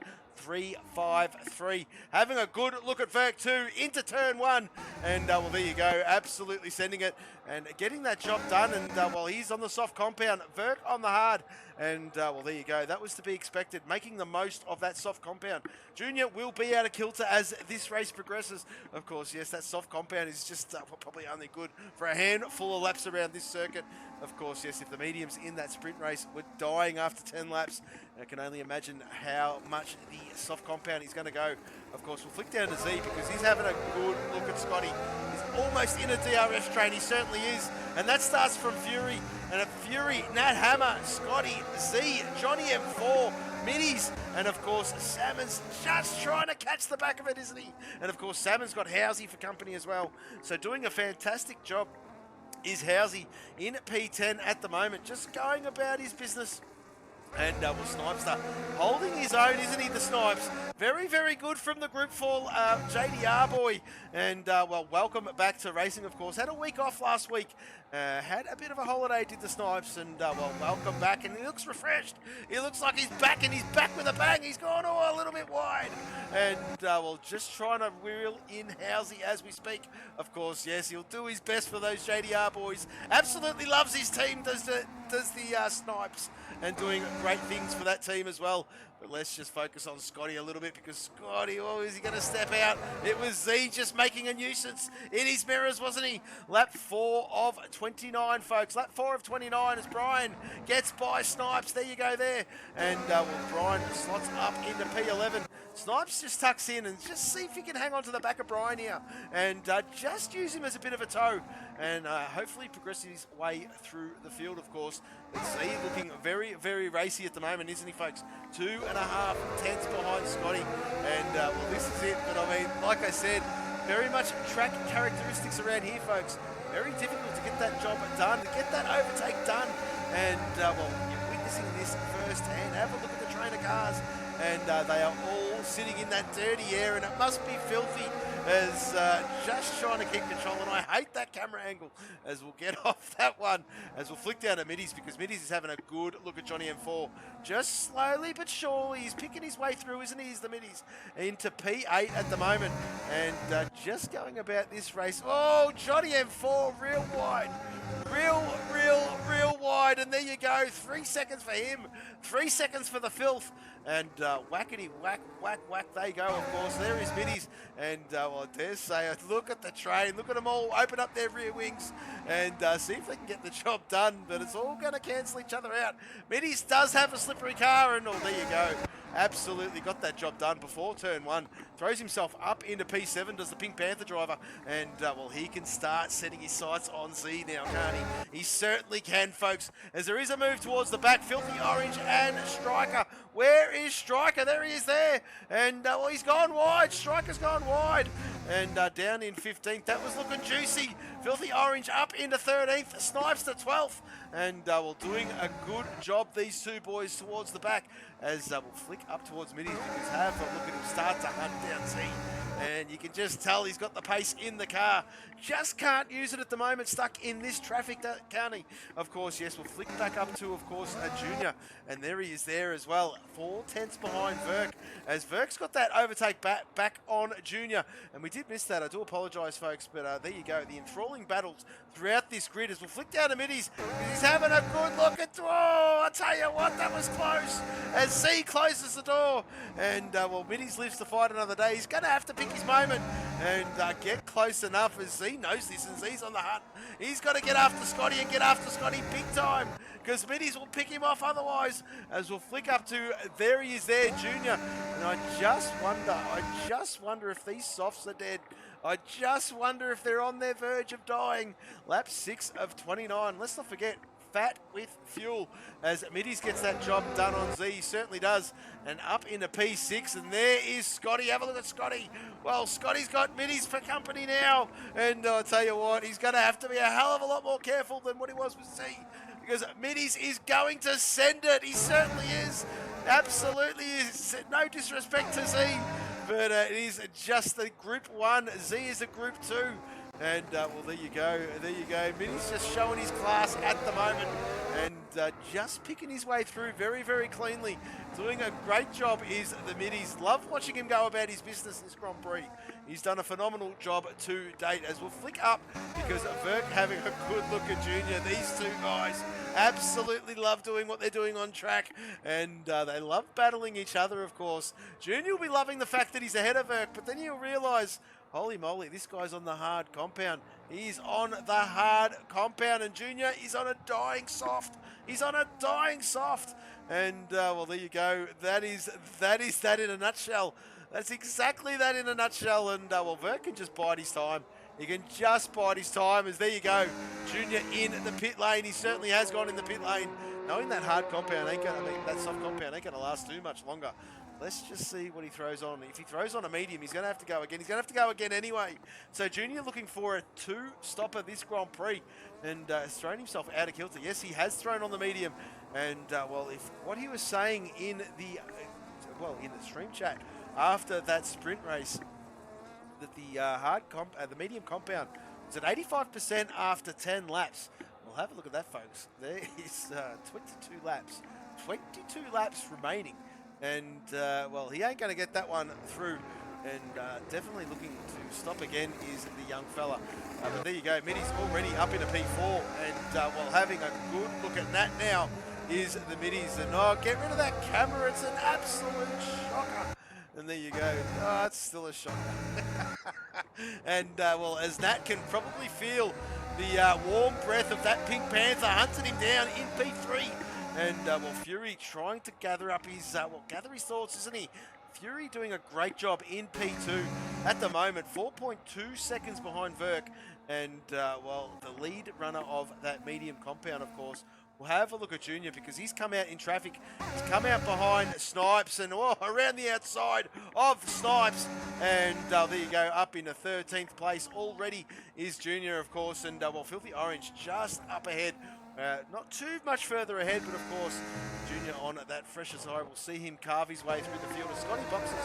3-5-3. Having a good look at Verk 2 into turn 1. And, well, there you go. Absolutely sending it and getting that job done. And, well, he's on the soft compound. Verk on the hard. And, well, there you go. That was to be expected. Making the most of that soft compound. Junior will be out of kilter as this race progresses. Of course, yes, that soft compound is just probably only good for a handful of laps around this circuit. Of course, yes, if the mediums in that sprint race were dying after 10 laps, I can only imagine how much the soft compound is going to go. Of course, we'll flick down to Z because he's having a good look at Scotty. He's almost in a DRS train. He certainly is. And that starts from Fury. And a Fury, Nat Hammer, Scotty, Z, Johnny M4, Middies, and of course, Salmon's just trying to catch the back of it, isn't he? And of course, Salmon's got Housey for company as well. So doing a fantastic job is Housey in P10 at the moment, just going about his business. And well, Snipester holding his own, isn't he, the Snipes? Very, very good from the Group 4 JDR boy. And, well, welcome back to racing, of course. Had a week off last week. Had a bit of a holiday, did the Snipes. And, well, welcome back. And he looks refreshed. He looks like he's back, and he's back with a bang. He's gone, a little bit wide. And, well, just trying to reel in Housey as we speak. Of course, yes, he'll do his best for those JDR boys. Absolutely loves his team, does it? does the Snipes, and doing great things for that team as well. But let's just focus on Scotty a little bit, because Scotty, oh, is he going to step out? It was Z just making a nuisance in his mirrors, wasn't he? Lap 4 of 29, folks. Lap 4 of 29 as Brian gets by Snipes. There you go there. And well, Brian slots up into P11. Snipes just tucks in and just see if he can hang on to the back of Brian here and just use him as a bit of a tow, and hopefully progress his way through the field, of course. Let's see, looking very, very racy at the moment, isn't he, folks? 2.5 tenths behind Scotty, and well, this is it. But I mean, like I said, very much track characteristics around here, folks. Very difficult to get that job done, to get that overtake done, and well, you're witnessing this firsthand. Have a look at the trainer cars, and they are all sitting in that dirty air, and it must be filthy as just trying to keep control. And I hate that camera angle, as we'll get off that one, as we'll flick down to Middies, because Middies is having a good look at Johnny M4. Just slowly but surely, he's picking his way through, isn't he? He's the Middies into P8 at the moment, and just going about this race. Oh, Johnny M4 real wide. Real wide, and there you go. 3 seconds for him, 3 seconds for the filth, and whackety whack they go, of course. There is Middies, and well, I dare say, look at the train, look at them all open up their rear wings and see if they can get the job done, but it's all going to cancel each other out. Middies does have a slippery car, and oh, there you go. Absolutely got that job done before turn 1. Throws himself up into P7, does the Pink Panther driver, and well, he can start setting his sights on Z now, can't he? He certainly can, folks, as there is a move towards the back. Filthy Orange and Striker. Where is Striker? There he is there, and well, he's gone wide. Striker's gone wide, and down in 15th. That was looking juicy. Filthy Orange up into 13th, Snipes to 12th, and well, doing a good job, these two boys, towards the back, as we'll flick up towards Middies, because have a look at him start to hunt down Z, and you can just tell he's got the pace in the car. Just can't use it at the moment, stuck in this traffic, can't he? Of course, yes, we'll flick back up to, of course, a Junior, and there he is there as well, 4 tenths behind Verk, as Verk's got that overtake back on Junior, and we did miss that. I do apologise, folks, but there you go, the enthralling battles throughout this grid, as we'll flick down to Middies. He's having a good look at, oh, I tell you what, that was close, as Z closes the door, and well, Middies lives to fight another day. He's going to have to pick his moment and get close enough, as Z knows this, and Z's on the hunt. He's got to get after Scotty, and get after Scotty big time, because Middies will pick him off otherwise, as we'll flick up to, there he is there, Junior, and I just wonder if these softs are dead. I just wonder if they're on their verge of dying. Lap 6 of 29. Let's not forget, fat with fuel, as Middies gets that job done on Z. He certainly does. And up into P6, and there is Scotty. Have a look at Scotty. Well, Scotty's got Middies for company now, and I'll tell you what, he's going to have to be a hell of a lot more careful than what he was with Z, because Middies is going to send it. He certainly is. Absolutely is. No disrespect to Z, but it is just the Group 1. Z is a Group 2. And, well, there you go. Middies just showing his class at the moment, and just picking his way through very, very cleanly. Doing a great job is the Middies. Love watching him go about his business this Grand Prix. He's done a phenomenal job to date, as we'll flick up, because Verk having a good look at Junior. These two guys absolutely love doing what they're doing on track, and they love battling each other, of course. Junior will be loving the fact that he's ahead of Verk, but then he'll realise, holy moly, this guy's on the hard compound. He's on the hard compound, and Junior is on a dying soft. He's on a dying soft. And, well, there you go. That is that in a nutshell. That's exactly that in a nutshell. And, well, Verk can just bide his time. He can just bide his time, as there you go. Junior in the pit lane. He certainly has gone in the pit lane. Knowing that hard compound that soft compound ain't going to last too much longer. Let's just see what he throws on. If he throws on a medium, he's going to have to go again. He's going to have to go again anyway. So Junior looking for a 2-stopper this Grand Prix, and has thrown himself out of kilter. Yes, he has thrown on the medium. And, well, if what he was saying in the, in the stream chat after that sprint race, that the medium compound was at 85% after 10 laps. We'll have a look at that, folks. There is 22 laps. 22 laps remaining. And, well, he ain't going to get that one through. and definitely looking to stop again is the young fella. But there you go, Middy's already up in a P4, and while having a good look at that now is the Middies. And oh, get rid of that camera, it's an absolute shocker. And there you go. Oh, it's still a shocker. And well, as Nat can probably feel the warm breath of that Pink Panther hunting him down in P3. And well, Fury trying to gather up his gather his thoughts, isn't he? Fury doing a great job in P2 at the moment, 4.2 seconds behind Verk. And well, the lead runner of that medium compound, of course, we'll have a look at Junior because he's come out in traffic. He's come out behind Snipes and around the outside of Snipes. And there you go, up in the 13th place already is Junior, of course. And well, Filthy Orange just up ahead. Not too much further ahead, but of course, Junior on that fresher side. We'll see him carve his way through the field as Scotty boxes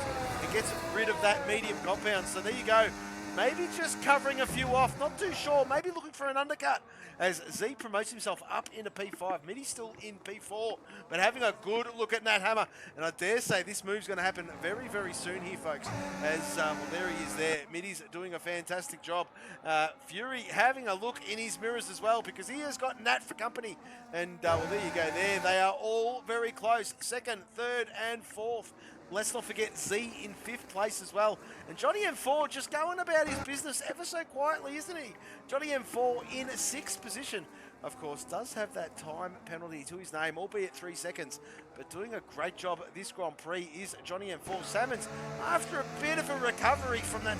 and gets rid of that medium compound. So there you go. Maybe just covering a few off, not too sure. Maybe looking for an undercut as Z promotes himself up into P5. Middy's still in P4, but having a good look at Nat Hammer. And I dare say this move's going to happen very, very soon here, folks. As, well, there he is there. Middy's doing a fantastic job. Fury having a look in his mirrors as well because he has got Nat for company. And, well, there you go there. They are all very close. Second, third, and fourth. Let's not forget Z in 5th place as well. And Johnny M4 just going about his business ever so quietly, isn't he? Johnny M4 in 6th position. Of course, does have that time penalty to his name, albeit 3 seconds. But doing a great job this Grand Prix is Johnny M4. Salmons, after a bit of a recovery from that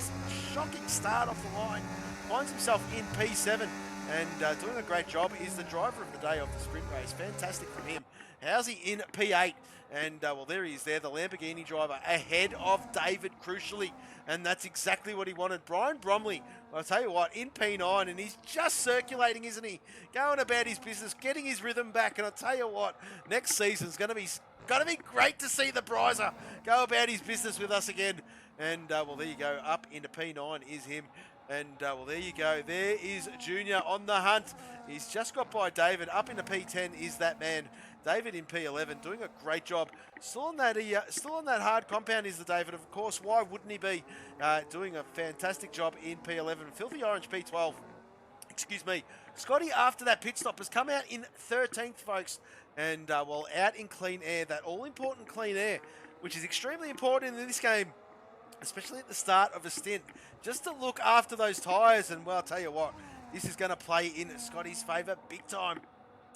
shocking start off the line, finds himself in P7. And doing a great job is the driver of the day of the sprint race. Fantastic from him. How's he in P8? And, well, there he is there, the Lamborghini driver, ahead of David, crucially. And that's exactly what he wanted. Brian Bromley, I'll tell you what, in P9, and he's just circulating, isn't he? Going about his business, getting his rhythm back. And I'll tell you what, next season's going to be great to see the Bryzer go about his business with us again. And, well, there you go, up into P9 is him. And, well, there you go. There is Junior on the hunt. He's just got by David. Up into P10 is that man. David in P11 doing a great job. Still on that hard compound is the David. Of course, why wouldn't he be doing a fantastic job in P11? Filthy Orange P12. Excuse me. Scotty, after that pit stop, has come out in 13th, folks. And, well, out in clean air, that all-important clean air, which is extremely important in this game, especially at the start of a stint, just to look after those tyres. And, well, I'll tell you what, this is going to play in Scotty's favour big time.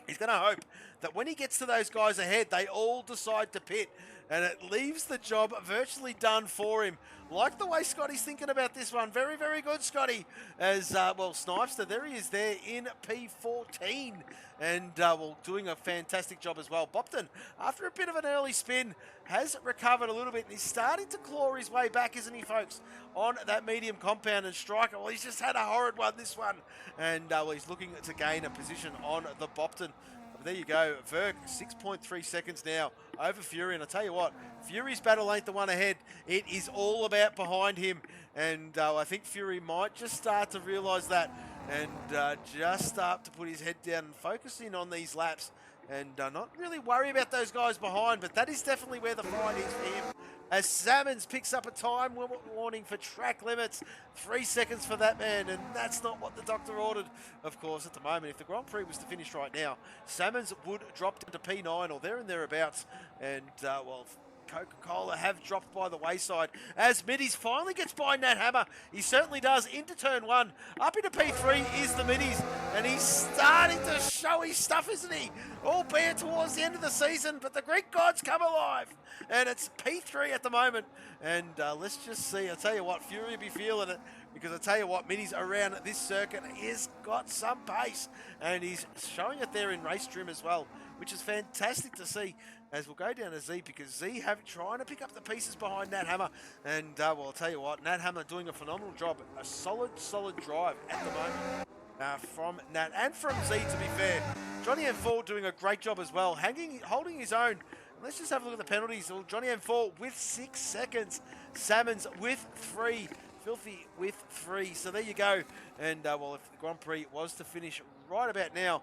He's going to hope that when he gets to those guys ahead, they all decide to pit. And it leaves the job virtually done for him. Like the way Scotty's thinking about this one. Very, very good, Scotty. As, well, Snipester, there he is there in P14. And, well, doing a fantastic job as well. Bopton, after a bit of an early spin, has recovered a little bit. And he's starting to claw his way back, isn't he, folks? On that medium compound. And Striker, well, he's just had a horrid one, this one. And, well, he's looking to gain a position on the Bopton. There you go, Verk, 6.3 seconds now over Fury. And I tell you what, Fury's battle ain't the one ahead. It is all about behind him. And I think Fury might just start to realise that and just start to put his head down and focus in on these laps and not really worry about those guys behind. But that is definitely where the fight is for him. As Salmons picks up a time warning for track limits, 3 seconds for that man, and that's not what the doctor ordered. Of course, at the moment, if the Grand Prix was to finish right now, Salmons would drop into P9 or there and thereabouts, and, well, Coca-Cola have dropped by the wayside as Middies finally gets by Nat Hammer. He certainly does into turn 1. Up into P3 is the Middies, and he's starting to show his stuff, isn't he? Albeit towards the end of the season, but the Greek gods come alive. And it's P3 at the moment. And let's just see. I'll tell you what, Fury will be feeling it. Because I'll tell you what, Middies around this circuit, he's got some pace. And he's showing it there in race trim as well, which is fantastic to see. As we'll go down to Z, because Z have trying to pick up the pieces behind Nat Hammer. And, well, I'll tell you what, Nat Hammer doing a phenomenal job. A solid drive at the moment from Nat and from Z, to be fair. Johnny M4 doing a great job as well, holding his own. Let's just have a look at the penalties. Well, Johnny M4 with 6 seconds. Salmons with 3. Filthy with 3. So there you go. And, well, if the Grand Prix was to finish right about now,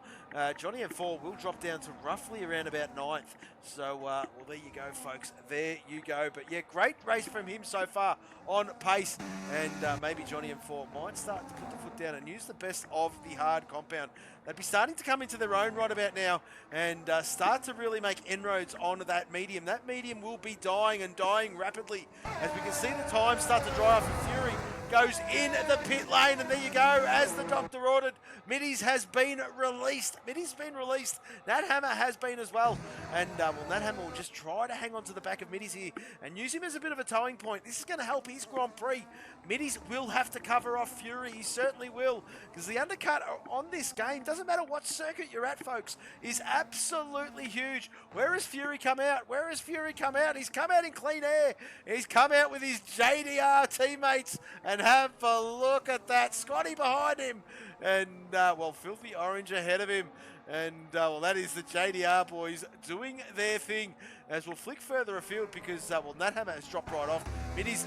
Johnny M4 will drop down to roughly around about 9th. So, well, there you go, folks. There you go. But yeah, great race from him so far on pace. And maybe Johnny M4 might start to put the foot down and use the best of the hard compound. They'd be starting to come into their own right about now and start to really make inroads on that medium. That medium will be dying and dying rapidly as we can see the time start to dry off. And Fury goes in the pit lane, and there you go, as the doctor ordered. Middies has been released. Middies been released. Nat Hammer has been as well. And well, Nat Hammer will just try to hang on to the back of Middies here and use him as a bit of a towing point. This is going to help his Grand Prix. Middies will have to cover off Fury. He certainly will, because the undercut on this game, doesn't matter what circuit you're at, folks, is absolutely huge. Where has Fury come out? Where has Fury come out? He's come out in clean air. He's come out with his JDR teammates. And have a look at that. Scotty behind him. And, well, Filthy Orange ahead of him. And, well, that is the JDR boys doing their thing. As we'll flick further afield because, well, Nat Hammer has dropped right off. He's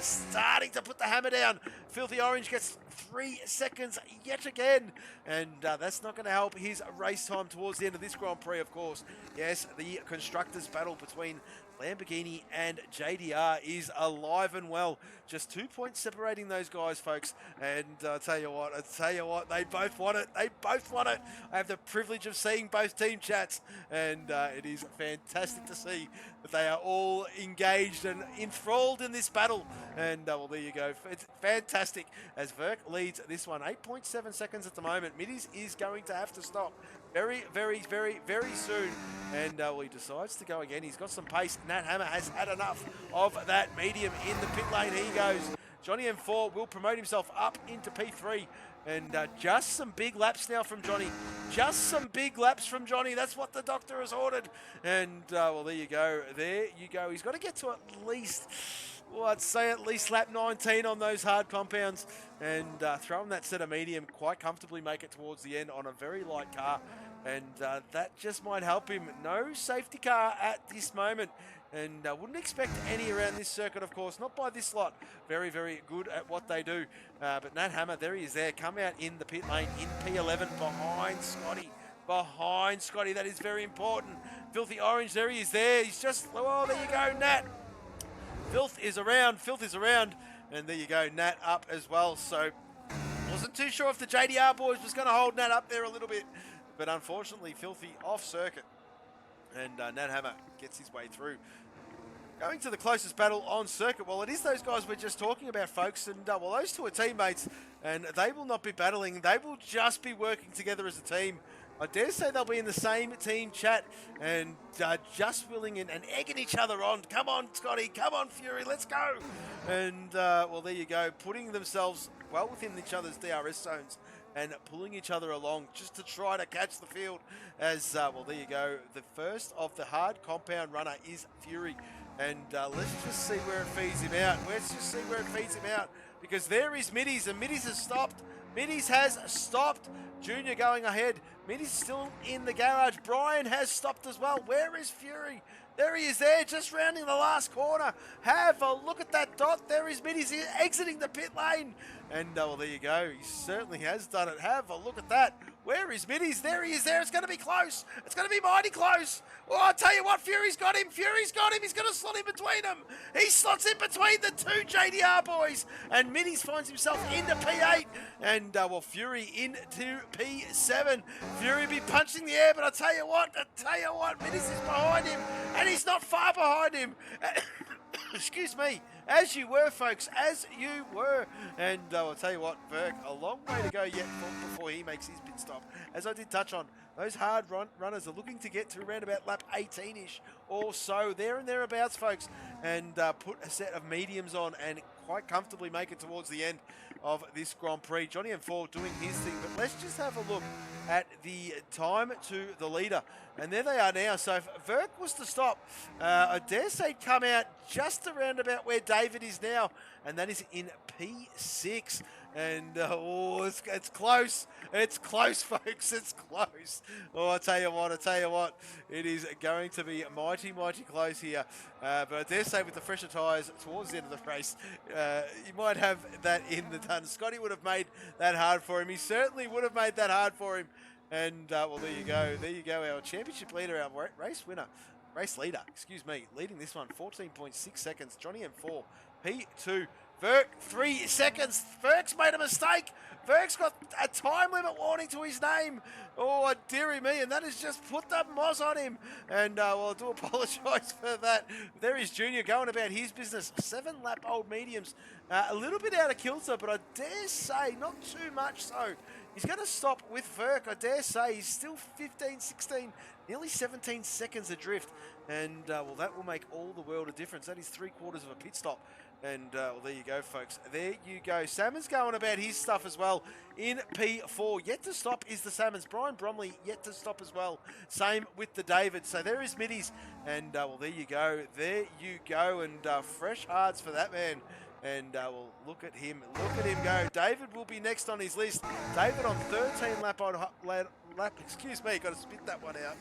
starting to put the hammer down. Filthy Orange gets 3 seconds yet again. And that's not going to help his race time towards the end of this Grand Prix, of course. Yes, the Constructors battle between Lamborghini and JDR is alive and well. Just 2 points separating those guys, folks. And I tell you what, they both want it. They both want it. I have the privilege of seeing both team chats, and it is fantastic to see that they are all engaged and enthralled in this battle. And well, there you go. It's fantastic as Verk leads this one. 8.7 seconds at the moment. Middies is going to have to stop very, very, very, very soon. And well, he decides to go again. He's got some pace. Nat Hammer has had enough of that medium in the pit lane. He goes. Johnny M4 will promote himself up into P3. And just some big laps now from Johnny. Just some big laps from Johnny. That's what the doctor has ordered. And, well, there you go. There you go. He's got to get to at least, well, I'd say at least lap 19 on those hard compounds. And throw him that set of medium, quite comfortably make it towards the end on a very light car. And that just might help him. No safety car at this moment. And wouldn't expect any around this circuit, of course. Not by this lot. Very, very good at what they do. But Nat Hammer, there he is there. Come out in the pit lane in P11 behind Scotty. Behind Scotty. That is very important. Filthy Orange, there he is there. He's just, oh, there you go, Nat. Filth is around. Filth is around. And there you go, Nat up as well. So, wasn't too sure if the JDR boys was going to hold Nat up there a little bit. But unfortunately, Filthy off circuit. And Nat Hammer gets his way through. Going to the closest battle on circuit. Well, it is those guys we're just talking about, folks. And, well, those two are teammates. And they will not be battling. They will just be working together as a team. I dare say they'll be in the same team chat. And just willing and egging each other on. Come on, Scotty. Come on, Fury. Let's go. And, well, there you go. Putting themselves well within each other's DRS zones. And pulling each other along just to try to catch the field. As, well, there you go. The first of the hard compound runner is Fury. And let's just see where it feeds him out. Let's just see where it feeds him out. Because there is Middies, and Middies has stopped. Middies has stopped. Junior going ahead. Middies still in the garage. Brian has stopped as well. Where is Fury? There he is there, just rounding the last corner. Have a look at that dot. There is Middies exiting the pit lane. And, well, there you go. He certainly has done it. Have a look at that. Where is Middies? There he is there. It's going to be close. It's going to be mighty close. Oh, I'll tell you what, Fury's got him. Fury's got him. He's going to slot in between them. He slots in between the two JDR boys. And Middies finds himself into P8. And, well, Fury into P7. Fury will be punching the air, but I'll tell you what, Middies is behind him. And he's not far behind him. Excuse me. As you were, folks, as you were. And I'll tell you what, Verk, a long way to go yet before he makes his pit stop. As I did touch on, those hard runners are looking to get to around about lap 18-ish or so, there and thereabouts, folks, and put a set of mediums on and quite comfortably make it towards the end of this Grand Prix. Johnny M4 doing his thing, but let's just have a look at the time to the leader. And there they are now. So if Verk was to stop, I dare say come out just around about where David is now, and that is in P6. And, it's close. It's close, folks. It's close. Oh, I tell you what. It is going to be mighty, mighty close here. But I dare say with the fresher tyres towards the end of the race, you might have that in the ton. Scotty would have made that hard for him. He certainly would have made that hard for him. And, well, there you go. There you go. Our championship leader, our race leader, leading this one, 14.6 seconds. Johnny M4, P2. Verk, 3 seconds. Verk's made a mistake. Verk's got a time limit warning to his name. Oh, dearie me, and that has just put the moz on him. And, well, I do apologise for that. There is Junior going about his business. 7-lap old mediums. A little bit out of kilter, but I dare say not too much so. He's going to stop with Verk, I dare say. He's still 15, 16, nearly 17 seconds adrift. And, well, that will make all the world of difference. That is 3/4 of a pit stop. And, well, there you go, folks. There you go. Salmon's going about his stuff as well in P4. Yet to stop is the Salmons. Brian Bromley yet to stop as well. Same with the David. So there is Middies. And, well, there you go. There you go. And fresh hards for that man. And, well, look at him. Look at him go. David will be next on his list. David on 13-lap-old got to spit that one out.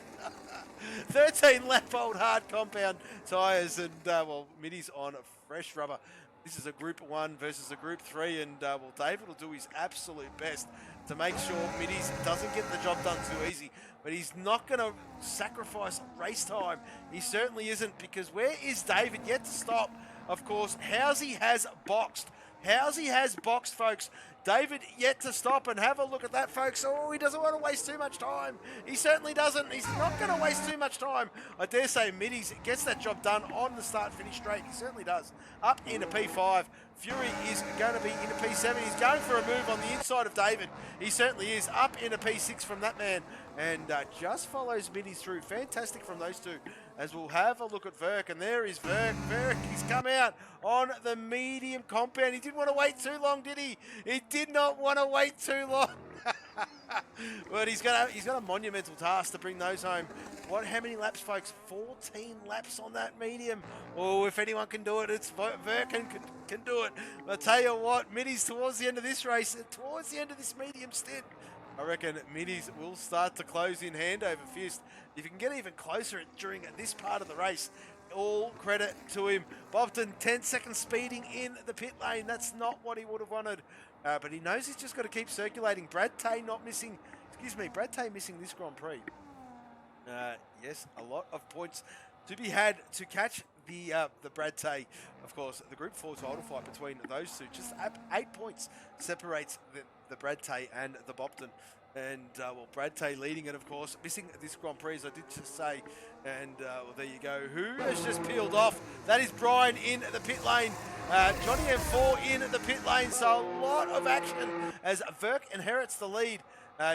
13-lap-old hard compound tyres. And, well, Middies on fresh rubber. This is a Group 1 versus a Group 3. And, well, David will do his absolute best to make sure Middies doesn't get the job done too easy. But he's not going to sacrifice race time. He certainly isn't, because where is David yet to stop? Of course, Housey has boxed. Housey has boxed, folks. David yet to stop, and have a look at that, folks. Oh, he doesn't want to waste too much time. He certainly doesn't. He's not going to waste too much time. I dare say Middies gets that job done on the start-finish straight. He certainly does. Up into P5. Fury is going to be into P7. He's going for a move on the inside of David. He certainly is. Up into P6 from that man. And just follows Middies through. Fantastic from those two. As we'll have a look at Verk, and there is Verk. Verk, he's come out on the medium compound. He didn't want to wait too long, did he? He did not want to wait too long. But he's got a monumental task to bring those home. How many laps, folks? 14 laps on that medium. Oh, if anyone can do it, it's Verk can do it. I'll tell you what, Middies towards the end of this race, towards the end of this medium stint, I reckon Middies will start to close in hand over fist. If you can get even closer during this part of the race, all credit to him. Bobton, 10 seconds speeding in the pit lane. That's not what he would have wanted. But he knows he's just got to keep circulating. Brad Tay missing this Grand Prix. Yes, a lot of points to be had to catch the Brad Tay. Of course, the Group 4 title fight between those two. Just 8 points separates the Brad Tay and the Bobton. And, well, Brad Tay leading it, of course, missing this Grand Prix, as I did just say. And, well, there you go. Who has just peeled off? That is Brian in the pit lane. Johnny M4 in the pit lane. So a lot of action as Verk inherits the lead.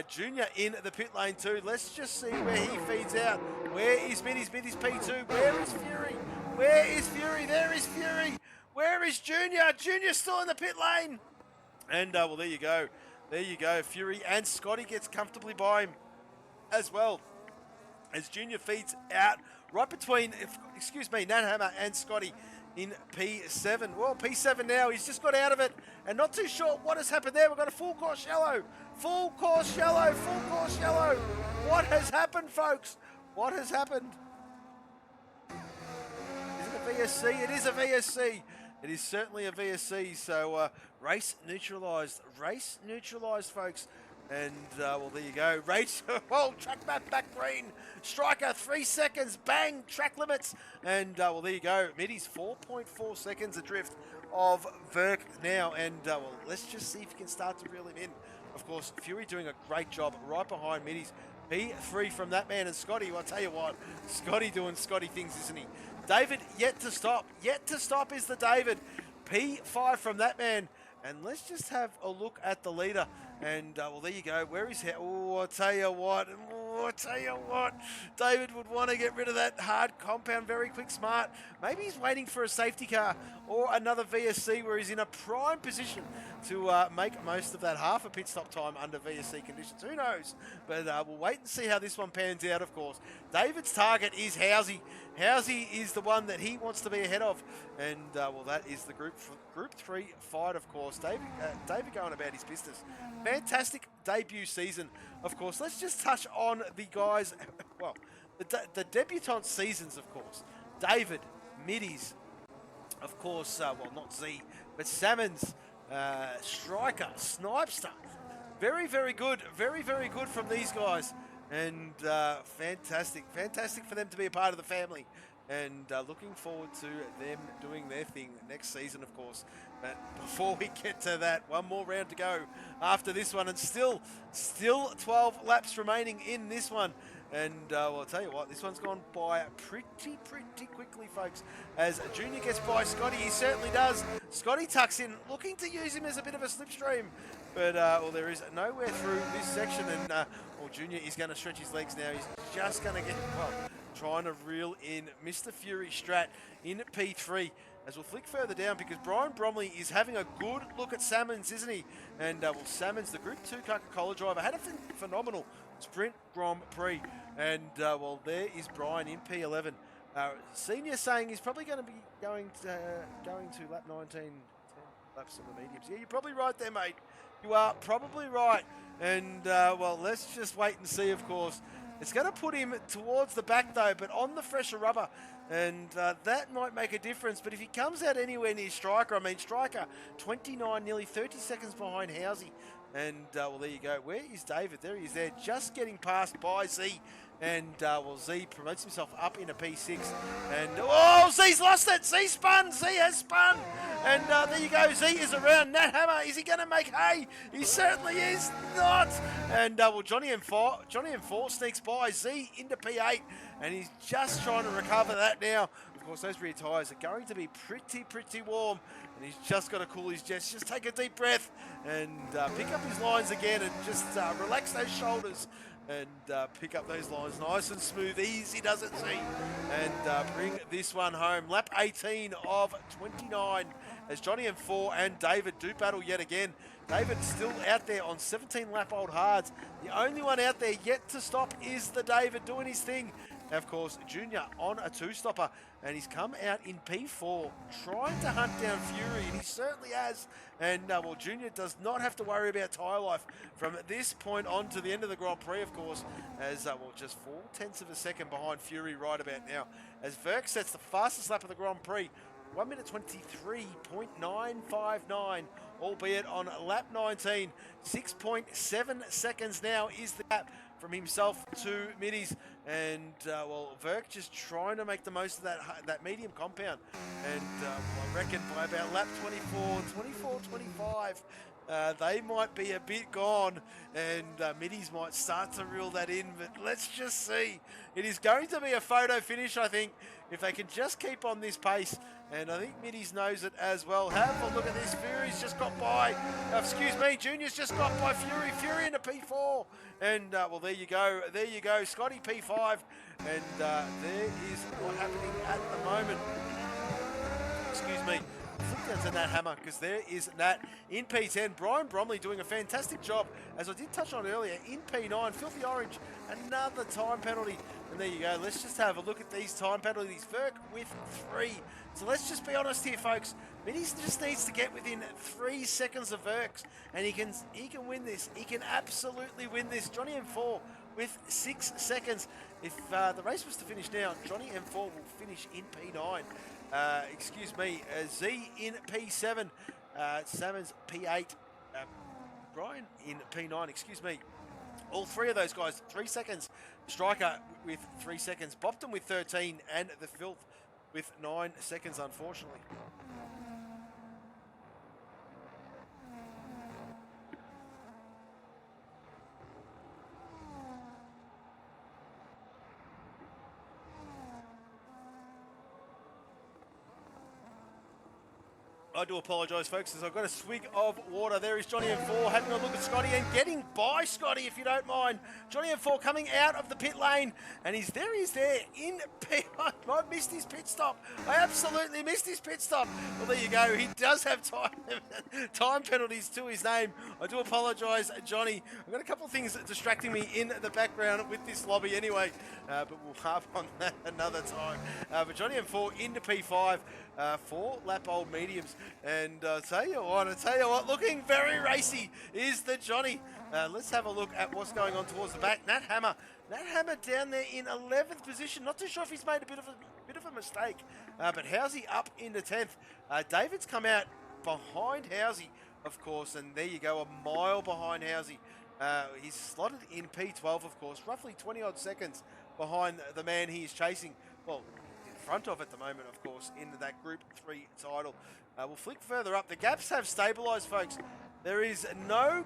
Junior in the pit lane too. Let's just see where he feeds out. Where is Middies? Middies P2. Where is Fury? Where is Fury? There is Fury. Where is Junior? Junior's still in the pit lane. And, well, there you go. There you go. Fury and Scotty gets comfortably by him as well, as Junior feeds out right between, Nat Hammer and Scotty in P7. Well, P7 now. He's just got out of it and not too sure what has happened there. We've got a full course yellow. Full course yellow. Full course yellow. What has happened, folks? What has happened? Is it a VSC? It is a VSC. It is certainly a VSC, so race neutralised. Race neutralised, folks. And, well, there you go. Race, well, track map back green. Striker, 3 seconds. Bang, track limits. And, well, there you go. Middies, 4.4 seconds adrift of Verk now. And, well, let's just see if you can start to reel him in. Of course, Fury doing a great job right behind Middies. P3 from that man. And Scotty, well, I'll tell you what, Scotty doing Scotty things, isn't he? David yet to stop. Yet to stop is the David. P5 from that man. And let's just have a look at the leader. And, well, there you go. Where is he? Oh, I'll tell you what. David would want to get rid of that hard compound very quick smart. Maybe he's waiting for a safety car or another VSC where he's in a prime position to make most of that half a pit stop time under VSC conditions. Who knows? But we'll wait and see how this one pans out, of course. David's target is Housey. Housey is the one that he wants to be ahead of. And, well, that is the Group 3 fight, of course. David going about his business. Fantastic debut season, of course. Let's just touch on the guys, well, the debutant seasons, of course. David, Middies, of course, well, not Z, but Salmons, Striker, Snipester. Very, very good. Very, very good from these guys. And fantastic for them to be a part of the family. And looking forward to them doing their thing next season, of course. But before we get to that, one more round to go after this one. And still 12 laps remaining in this one. And well, I'll tell you what, this one's gone by pretty quickly, folks. As Junior gets by Scotty, he certainly does. Scotty tucks in, looking to use him as a bit of a slipstream. But, well, there is nowhere through this section. And, well, Junior is going to stretch his legs now. He's just going to get, well, trying to reel in Mr. Fury Strat in P3. As we'll flick further down, because Brian Bromley is having a good look at Salmons, isn't he? And, well, Salmons, the Group 2 Coca-Cola driver, had a phenomenal Sprint Grand Prix. And, well, there is Brian in P11. Senior saying he's probably going to be going to lap 19, 10 laps on the mediums. Yeah, you're probably right there, mate. You are probably right. And, well, let's just wait and see, of course. It's going to put him towards the back, though, but on the fresher rubber. And that might make a difference. But if he comes out anywhere near Striker, I mean, Striker, 29, nearly 30 seconds behind Housey. And, well, there you go. Where is David? There he is there, just getting passed by Z. And, well, Z promotes himself up into P6. And, oh, Z's lost it. Z spun. Z has spun. And there you go. Z is around. Nat Hammer, is he going to make hay? He certainly is not. And, well, Johnny M4 sneaks by Z into P8. And he's just trying to recover that now. Of course, those rear tyres are going to be pretty warm. And he's just got to cool his jets. Just take a deep breath and pick up his lines again and just relax those shoulders. And pick up those lines nice and smooth, easy does it seem. And bring this one home. Lap 18 of 29 as Johnny M4 and David do battle yet again. David still out there on 17 lap old hards. The only one out there yet to stop is the David doing his thing. Now, of course, Junior on a two-stopper, and he's come out in P4 trying to hunt down Fury, and he certainly has. And, well, Junior does not have to worry about tyre life from this point on to the end of the Grand Prix, of course, as, well, just 0.4 of a second behind Fury right about now. As Verk sets the fastest lap of the Grand Prix, 1 minute 23.959, albeit on lap 19. 6.7 seconds now is the gap from himself to Middies. And, well, Verk just trying to make the most of that medium compound. And, well, I reckon by about lap 25, they might be a bit gone. And Middies might start to reel that in. But let's just see. It is going to be a photo finish, I think, if they can just keep on this pace. And I think Middies knows it as well. Have a look at this. Fury's just got by. Junior's just got by Fury. Fury into P4. And, well, there you go. There you go. Scotty P5. And there is what's happening at the moment. Flip down to Nat Hammer, because there is Nat in P10. Brian Bromley doing a fantastic job, as I did touch on earlier, in P9. Filthy Orange, another time penalty. And there you go. Let's just have a look at these time penalties. Verk with 3. So let's just be honest here, folks. Middies just needs to get within 3 seconds of Verk's, and he can win this. He can absolutely win this. Johnny M4 with 6 seconds. If the race was to finish now, Johnny M4 will finish in P9. Z in P7, Salmons P8, Brian in P9, All three of those guys, 3 seconds. Striker with 3 seconds. Bopton with 13, and the Filth with 9 seconds, unfortunately. I do apologise, folks, as I've got a swig of water. There is Johnny M4 having a look at Scotty and getting by Scotty, if you don't mind. Johnny M4 coming out of the pit lane, and he's there in P. I missed his pit stop. I absolutely missed his pit stop. Well, there you go. He does have time penalties to his name. I do apologise, Johnny. I've got a couple of things distracting me in the background with this lobby anyway, but we'll harp on that another time. But Johnny M4 into P5. 4 lap old mediums, and I tell you what, looking very racy is the Johnny. Let's have a look at what's going on towards the back. Nat Hammer down there in 11th position. Not too sure if he's made a bit of a mistake, but Housey up into 10th. David's come out behind Housey, of course, and there you go, a mile behind Housey. He's slotted in P12, of course, roughly 20 odd seconds behind the man he is chasing. Well, front of at the moment, of course, in that Group 3 title. We'll flick further up. The gaps have stabilised, folks. There is no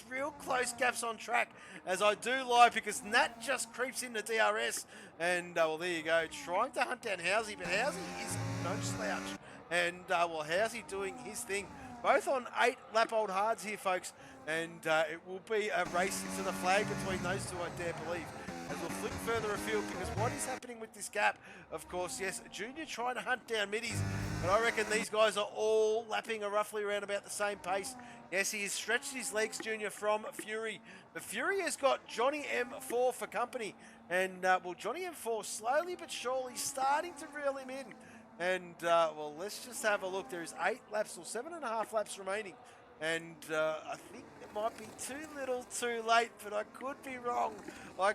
real close gaps on track, as I do lie, because Nat just creeps into DRS, and well, there you go, trying to hunt down Housey, but Housey is no slouch, and well, Housey doing his thing, both on 8 lap old hards here, folks, and it will be a race to the flag between those two, I dare believe. As we'll flick further afield, because what is happening with this gap, of course, yes, Junior trying to hunt down middies, but I reckon these guys are all lapping roughly around about the same pace. Yes, he has stretched his legs, Junior, from Fury, but Fury has got Johnny M4 for company, and well, Johnny M4 slowly but surely starting to reel him in, and well, let's just have a look. There is 8 laps or 7.5 laps remaining, and I think it might be too little too late, but I could be wrong. I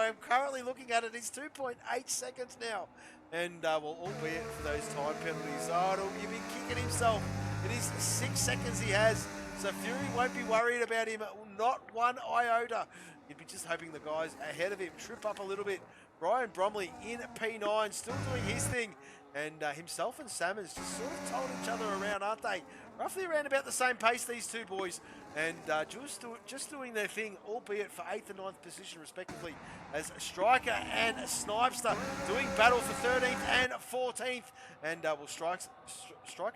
am currently looking at it. It's 2.8 seconds now. And well, albeit for those time penalties, he'll be kicking himself. It is 6 seconds he has. So Fury won't be worried about him, not one iota. You'd be just hoping the guys ahead of him trip up a little bit. Brian Bromley in P9, still doing his thing. And himself and Salmons just sort of told each other around, aren't they? Roughly around about the same pace, these two boys. And just doing their thing, albeit for 8th and 9th position respectively, as Striker and Snipester doing battle for 13th and 14th. And well, Striker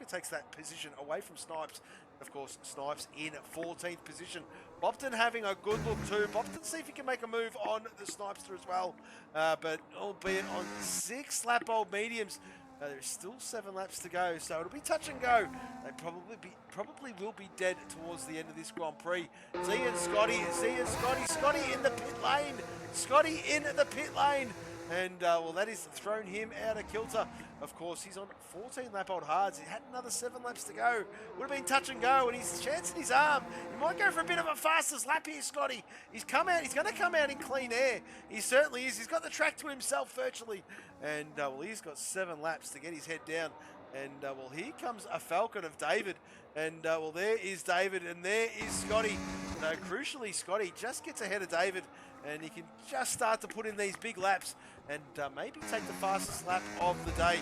takes that position away from Snipes. Of course, Snipes in 14th position. Bopton having a good look too. Bopton see if he can make a move on the Snipester as well. But albeit on 6 lap old mediums, there's still 7 laps to go, so it'll be touch and go. They probably will be dead towards the end of this Grand Prix. Z and Scotty in the pit lane. Scotty in the pit lane. And well, that has thrown him out of kilter. Of course, he's on 14 lap old hards. He had another 7 laps to go. Would have been touch and go, and he's chancing his arm. He might go for a bit of a fastest lap here, Scotty. He's going to come out in clean air. He certainly is. He's got the track to himself virtually. And well, he's got 7 laps to get his head down. And well, here comes a Falcon of David. And well, there is David, and there is Scotty. Crucially, Scotty just gets ahead of David, and he can just start to put in these big laps and maybe take the fastest lap of the day.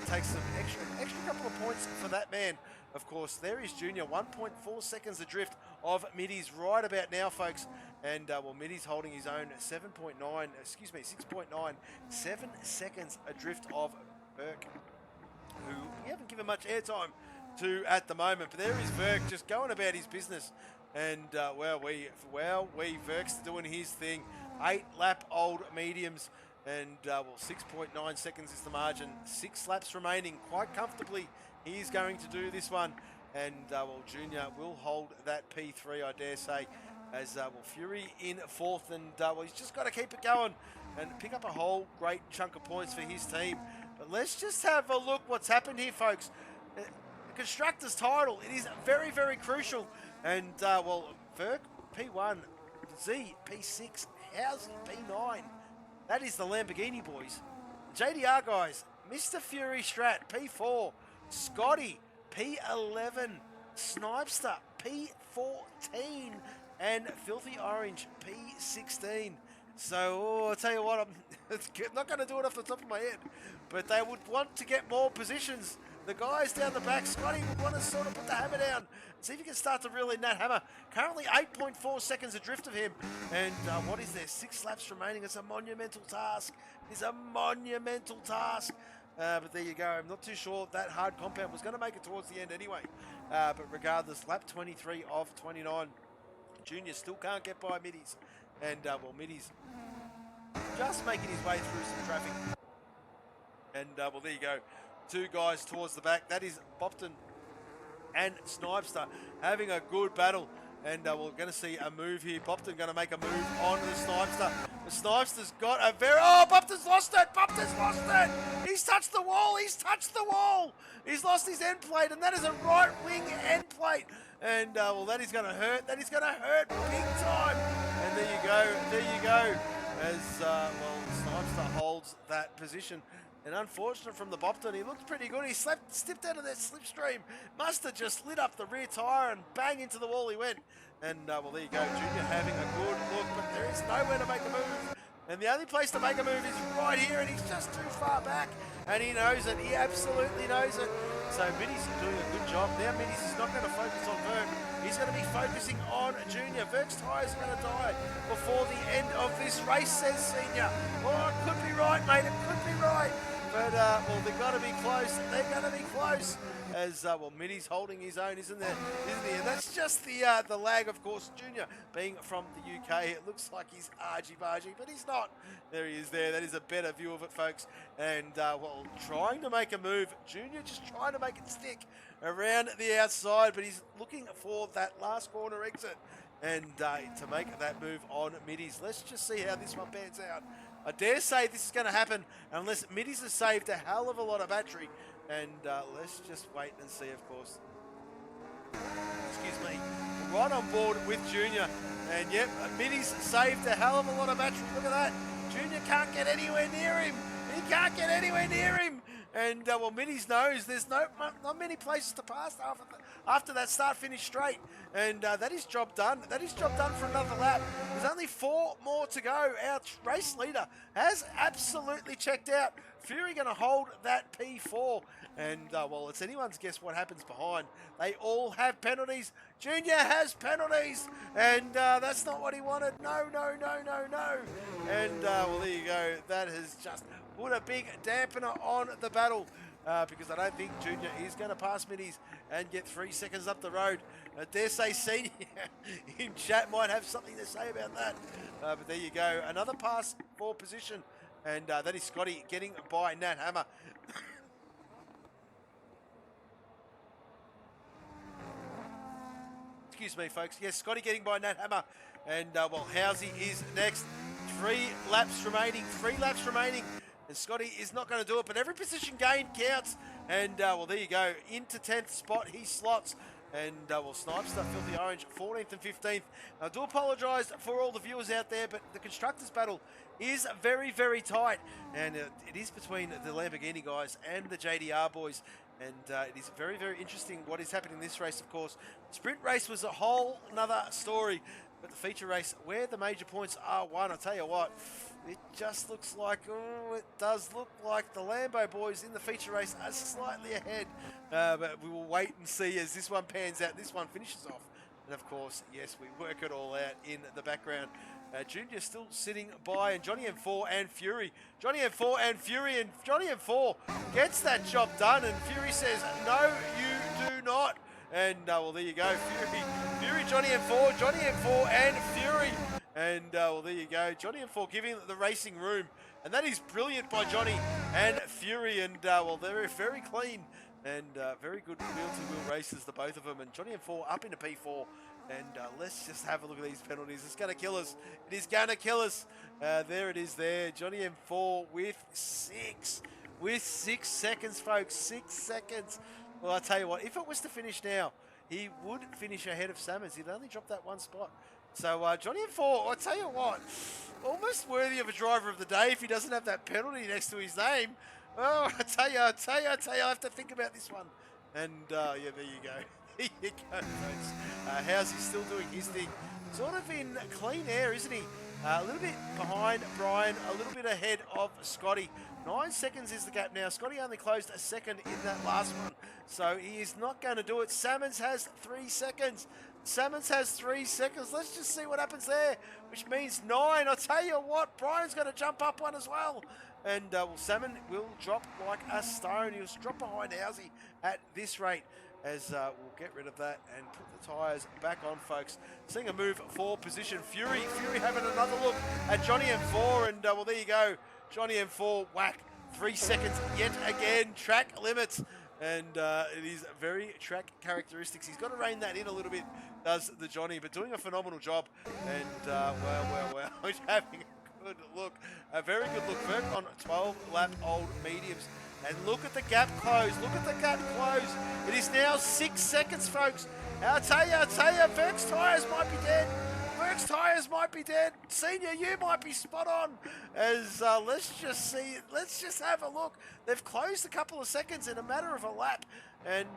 It takes some extra couple of points for that man. Of course, there is Junior, 1.4 seconds adrift of Middies right about now, folks. And well, Middies holding his own 6.9, 7 seconds adrift of Burke, who we haven't given much airtime to at the moment. But there is Burke just going about his business. And Verk's doing his thing. 8 lap old mediums, and well, 6.9 seconds is the margin. 6 laps remaining, quite comfortably. He's going to do this one, and well, Junior will hold that P3, I dare say, as well, Fury in 4th, and well, he's just got to keep it going and pick up a whole great chunk of points for his team. But let's just have a look what's happened here, folks. The Constructors title, it is very, very crucial. And, well, Verk, P1, Z, P6, Housey, P9. That is the Lamborghini boys. JDR guys, Mr. Fury Strat, P4. Scotty, P11. Snipester, P14. And Filthy Orange, P16. So, I'll tell you what, I'm not going to do it off the top of my head. But they would want to get more positions. The guys down the back, Scotty would want to sort of put the hammer down. See if he can start to reel in that hammer. Currently 8.4 seconds adrift of him. And what is there? 6 laps remaining. It's a monumental task. It's a monumental task. But there you go. I'm not too sure that hard compound was going to make it towards the end anyway. But regardless, lap 23 of 29. Junior still can't get by Middies. And, well, Middies just making his way through some traffic. And, well, there you go. Two guys towards the back. That is Bopton and Snipester having a good battle. And we're going to see a move here. Bopton going to make a move on the Snipester. The Snipester's got a very... Oh, Bopton's lost it! Bopton's lost it! He's touched the wall! He's touched the wall! He's lost his end plate, and that is a right wing end plate. And, well, that is going to hurt. That is going to hurt big time. And there you go. There you go. As, well, Snipester holds that position. And unfortunate from the Bopton, he looked pretty good. He stepped out of that slipstream. Must have just lit up the rear tyre and bang into the wall he went. And, well, there you go. Junior having a good look, but there is nowhere to make a move. And the only place to make a move is right here, and he's just too far back. And he knows it. He absolutely knows it. So Middies doing a good job. Now Middies is not going to focus on Verk. He's going to be focusing on Junior. Verk's tyres are going to die before the end of this race, says Senior. Oh, it could be right, mate. It could be right. But, well, they've got to be close. They're going to be close. As, well, Middy's holding his own, isn't there? Isn't he? And that's just the lag, of course. Junior being from the UK, it looks like he's argy-bargy, but he's not. There he is there. That is a better view of it, folks. And, well, trying to make a move. Junior just trying to make it stick around the outside, but he's looking for that last corner exit. And to make that move on Middies. Let's just see how this one pans out. I dare say this is going to happen unless Middies has saved a hell of a lot of battery. And let's just wait and see, of course. Excuse me. Right on board with Junior. And yep, Middies saved a hell of a lot of battery. Look at that. Junior can't get anywhere near him. He can't get anywhere near him. And, well, Middies knows there's not many places to pass after that start-finish straight. And that is job done. That is job done for another lap. There's only 4 more to go. Our race leader has absolutely checked out. Fury going to hold that P4. And, well, it's anyone's guess what happens behind. They all have penalties. Junior has penalties. And that's not what he wanted. No, no, no, no, no. And, well, there you go. That has just put a big dampener on the battle. Because I don't think Junior is going to pass Middies and get 3 seconds up the road. I dare say Senior in chat might have something to say about that. But there you go. Another pass for position. And that is Scotty getting by Nat Hammer. Excuse me, folks. Yes, Scotty getting by Nat Hammer. And, well, Housey is next. 3 laps remaining. 3 laps remaining. And Scotty is not going to do it, but every position gained counts. And, well, there you go. Into 10th spot, he slots. And, well, Snipester, Filthy Orange, 14th and 15th. I do apologise for all the viewers out there, but the Constructors' battle is very, very tight. And it is between the Lamborghini guys and the JDR boys. And it is very, very interesting what is happening in this race, of course. Sprint race was a whole nother story. But the feature race, where the major points are won, I'll tell you what, it just looks like, oh, it does look like the Lambo boys in the feature race are slightly ahead. But we will wait and see as this one pans out, this one finishes off. And of course, yes, we work it all out in the background. Junior still sitting by, and Johnny M4 and Fury. Johnny M4 and Fury, and Johnny M4 gets that job done, and Fury says, no, you do not. And, well, there you go, Fury, Johnny M4, and Fury. And, well, there you go, Johnny M4 giving the racing room. And that is brilliant by Johnny and Fury. And, well, they're very clean and very good wheel-to-wheel races, the both of them. And Johnny M4 up into P4. And let's just have a look at these penalties. It's going to kill us. It is going to kill us. There it is there. Johnny M4 with 6. With 6 seconds, folks. 6 seconds. Well, I'll tell you what, if it was to finish now, he would finish ahead of Salmons. He'd only drop that 1 spot. So, Johnny M4, I'll tell you what, almost worthy of a driver of the day if he doesn't have that penalty next to his name. Oh, I tell you, I have to think about this one. And, yeah, there you go. There you go, folks. How's he still doing his thing? Sort of in clean air, isn't he? A little bit behind Brian, a little bit ahead of Scotty. 9 seconds is the gap now. Scotty only closed a second in that last one. So he is not going to do it. Salmons has 3 seconds. Salmons has 3 seconds. Let's just see what happens there, which means 9. I'll tell you what, Brian's going to jump up one as well. And well, Salmon will drop like a stone. He'll drop behind Housey at this rate, as we'll get rid of that and put the tyres back on, folks. Seeing a move for position. Fury having another look at Johnny M4, and well, there you go. Johnny M4, whack. 3 seconds yet again. Track limits. And it is very track characteristics. He's got to rein that in a little bit, does the Johnny, but doing a phenomenal job. And well, he's having a good look. A very good look. Verk on 12-lap old mediums. And look at the gap close. Look at the gap close. It is now 6 seconds, folks. I'll tell you, Verk's tyres might be dead. Verk's tyres might be dead. Senior, you might be spot on. As let's just have a look. They've closed a couple of seconds in a matter of a lap. And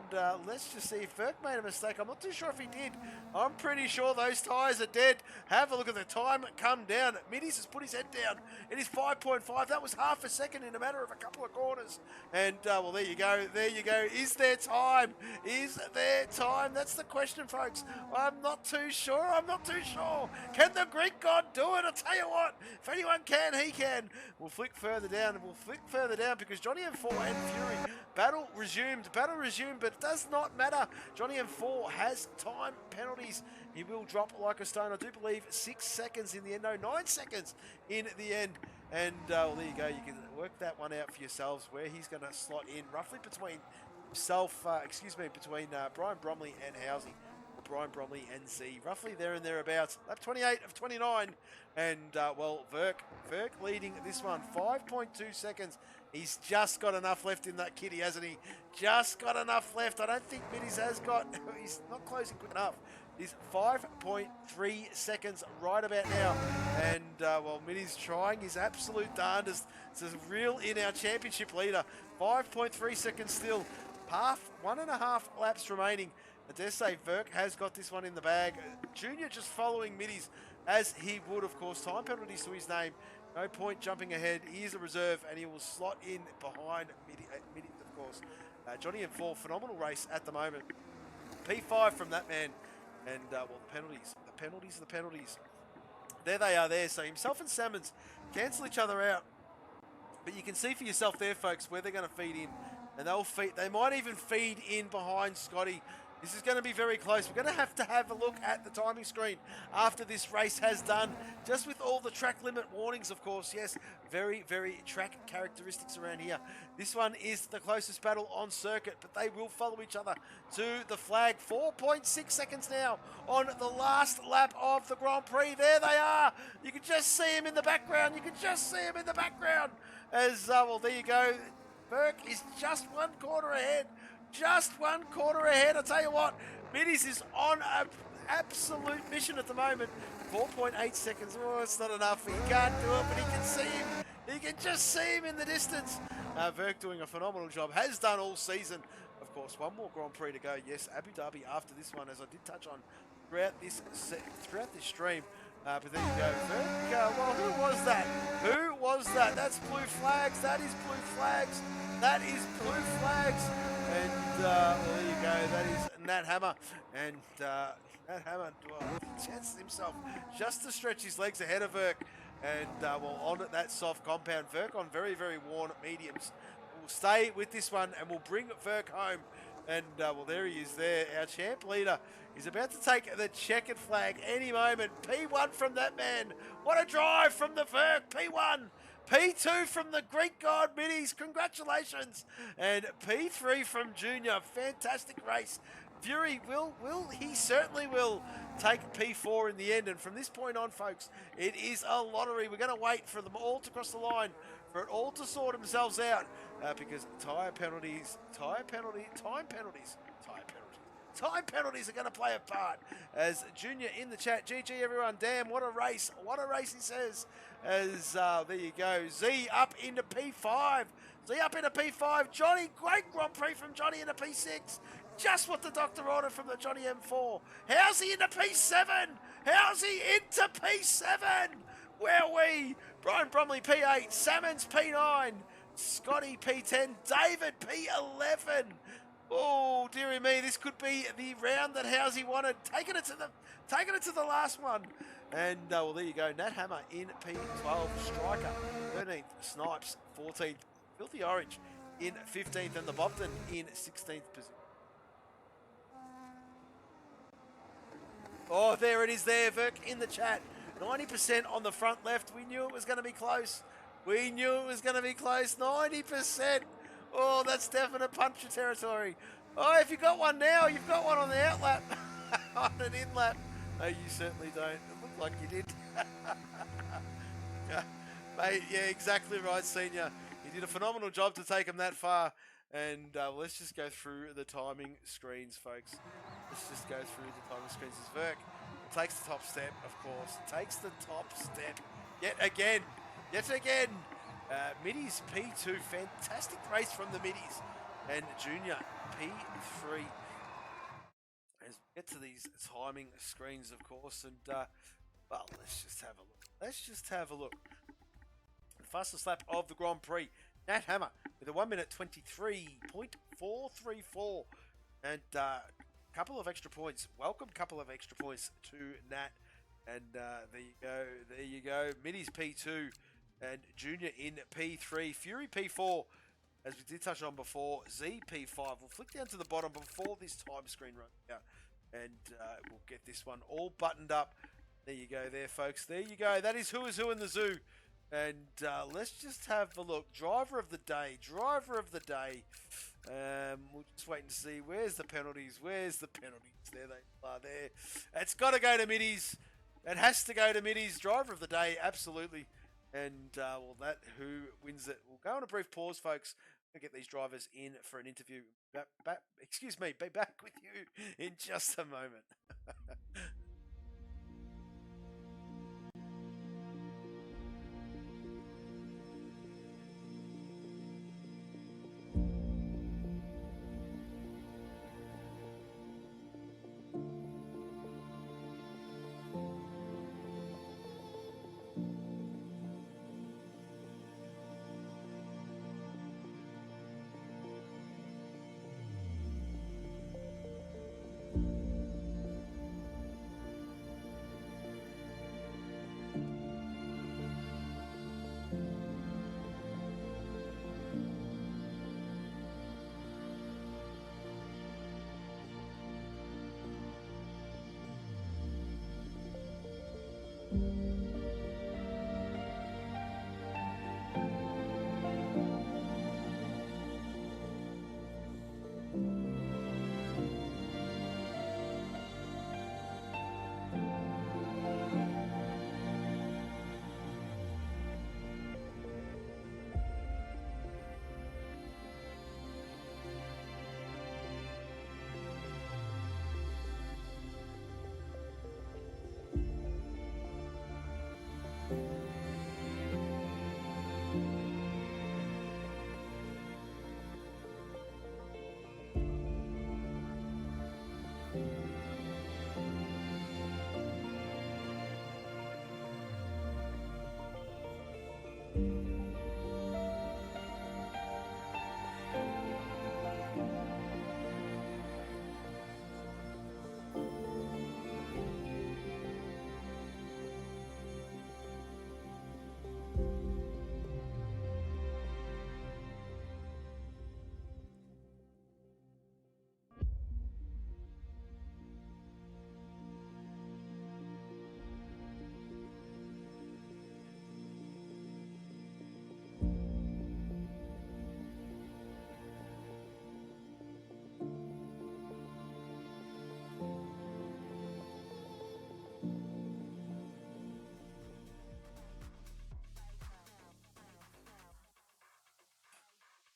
let's just see if Verk made a mistake. I'm not too sure if he did. I'm pretty sure those tyres are dead. Have a look at the time come down. Middies has put his head down. It is 5.5. That was half a second in a matter of a couple of corners. And, well, there you go. There you go. Is there time? Is there time? That's the question, folks. I'm not too sure. I'm not too sure. Can the Greek god do it? I'll tell you what. If anyone can, he can. We'll flick further down. And we'll flick further down because Johnny M4 and Fury. Battle resumed, but it does not matter. Johnny M4 has time penalties. He will drop like a stone. I do believe 6 seconds in the end. No, 9 seconds in the end. And well, there you go. You can work that one out for yourselves where he's going to slot in roughly between himself, between Brian Bromley and Housey. Brian Bromley and Z, roughly there and thereabouts. Lap 28 of 29. And, well, Verk leading this one. 5.2 seconds. He's just got enough left in that kitty, hasn't he? Just got enough left. I don't think Middies has got. He's not closing quick enough. He's 5.3 seconds right about now. And, well, Middies trying his absolute darndest to reel in our championship leader. 5.3 seconds still. 1.5 laps remaining. I dare say Verk has got this one in the bag. Junior just following Middies as he would, of course. Time penalties to his name. No point jumping ahead. He is a reserve, and he will slot in behind Middy, of course. Johnny M4, phenomenal race at the moment. P5 from that man. And, well, the penalties. There they are there. So himself and Salmons cancel each other out. But you can see for yourself there, folks, where they're going to feed in. And they might even feed in behind Scotty. This is going to be very close. We're going to have a look at the timing screen after this race has done. Just with all the track limit warnings, of course. Yes, very, very track characteristics around here. This one is the closest battle on circuit, but they will follow each other to the flag. 4.6 seconds now on the last lap of the Grand Prix. There they are. You can just see him in the background. As, well, there you go. Verk is just 1 quarter ahead. Just 1 quarter ahead. I tell you what, Middies is on an absolute mission at the moment. 4.8 seconds. Oh, it's not enough. He can't do it, but he can see him. He can just see him in the distance. Verk doing a phenomenal job. Has done all season. Of course, one more Grand Prix to go. Yes, Abu Dhabi after this one, as I did touch on throughout this stream. But there you go. Verk, well, who was that? Who was that? That's blue flags. That is blue flags. And well, there you go. That is Nat Hammer. And Nat Hammer, well, chances himself just to stretch his legs ahead of Verk. And well, on that soft compound, Verk on very, very worn mediums. We'll stay with this one and we'll bring Verk home. And well, there he is there. Our champ leader is about to take the checkered flag any moment. P1 from that man. What a drive from the Verk. P1. P2 from the Greek god Middies, congratulations. And P3 from Junior, fantastic race. Fury he certainly will take P4 in the end. And from this point on, folks, it is a lottery. We're going to wait for them all to cross the line, for it all to sort themselves out. Because time penalties are going to play a part. As Junior in the chat, GG everyone, damn, what a race, he says. As there you go, Z up into P5, Johnny, great Grand Prix from Johnny into P6, just what the doctor ordered from the Johnny M4. How's he into P7? Where are we? Brian Bromley P8, Salmons P9, Scotty P10, David P11. Oh, dearie me, this could be the round that Housey wanted. Taking it to the last one. And well, there you go. Nat Hammer in P12, Striker 13th, Snipes 14th, Filthy Orange in 15th, and the Bobden in 16th position. Oh, there it is there, Verk in the chat. 90% on the front left. We knew it was going to be close. We knew it was going to be close. 90%. Oh, that's definite puncher territory. Oh, if you got one now, you've got one on the outlap. On an in-lap. No, you certainly don't. It looked like you did. Mate, yeah, exactly right, Senior. You did a phenomenal job to take him that far. And let's just go through the timing screens, folks. Let's just go through the timing screens. As Verk takes the top step, of course. Takes the top step. Yet again. Middies P2. Fantastic race from the Middies. And Junior P3. As we get to these timing screens, of course. And, well, let's just have a look. The fastest lap of the Grand Prix. Nat Hammer with a 1 minute 23.434. And couple of extra points. Welcome couple of extra points to Nat. And there you go. Middies P2 and Junior in P3. Fury P4, as we did touch on before. Z P5. We'll flick down to the bottom before this time screen runs out. And we'll get this one all buttoned up. There you go there, folks. There you go. That is who is who in the zoo. And let's just have a look. Driver of the day. We'll just wait and see. Where's the penalties? There they are there. It's got to go to Middies. It has to go to Middies. Driver of the day, absolutely. And, well, that who wins it. We'll go on a brief pause, folks. We'll get these drivers in for an interview. Be back with you in just a moment.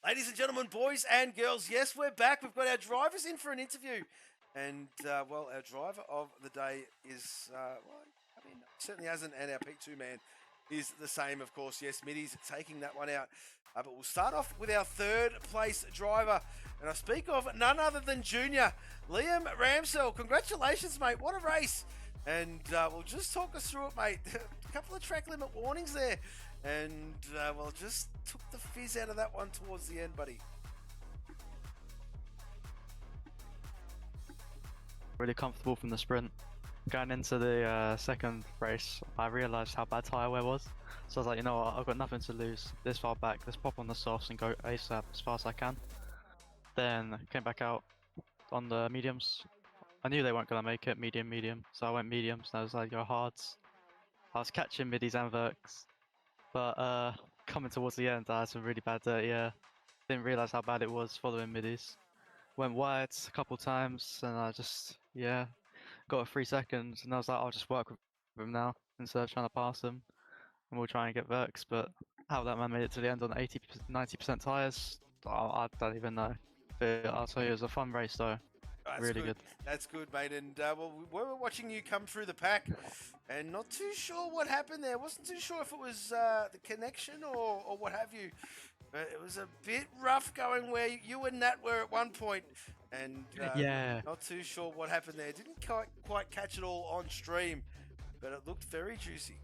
Ladies and gentlemen, boys and girls, yes, we're back. We've got our drivers in for an interview. And, well, our driver of the day is, certainly hasn't, and our P2 man is the same, of course. Yes, Middies taking that one out. But we'll start off with our third place driver. And I speak of none other than Junior, Liam Ramsell. Congratulations, mate. What a race. And we'll just talk us through it, mate. A couple of track limit warnings there. And, well, just took the fizz out of that one towards the end, buddy. Really comfortable from the sprint. going into the second race, I realised how bad tyre wear was. So I was like, you know what, I've got nothing to lose this far back. Let's pop on the softs and go ASAP as fast as I can. Then came back out on the mediums. I knew they weren't going to make it medium, so I went mediums and I was like, go hards. I was catching middies and verks, but coming towards the end, I had some really bad dirty air. Didn't realise how bad it was following middies. Went wide a couple times and I just, yeah, got a 3 seconds and I was like, I'll just work with him now instead of trying to pass him and we'll try and get verks. But how that man made it to the end on 80, 90% tyres, I don't even know. But I'll tell you, it was a fun race though. That's really good. That's good, mate. And well, we were watching you come through the pack, and not too sure what happened there. Wasn't too sure if it was the connection or what have you. But it was a bit rough going where you and Nat were at one point, and Yeah. not too sure what happened there. Didn't quite catch it all on stream, but it looked very juicy.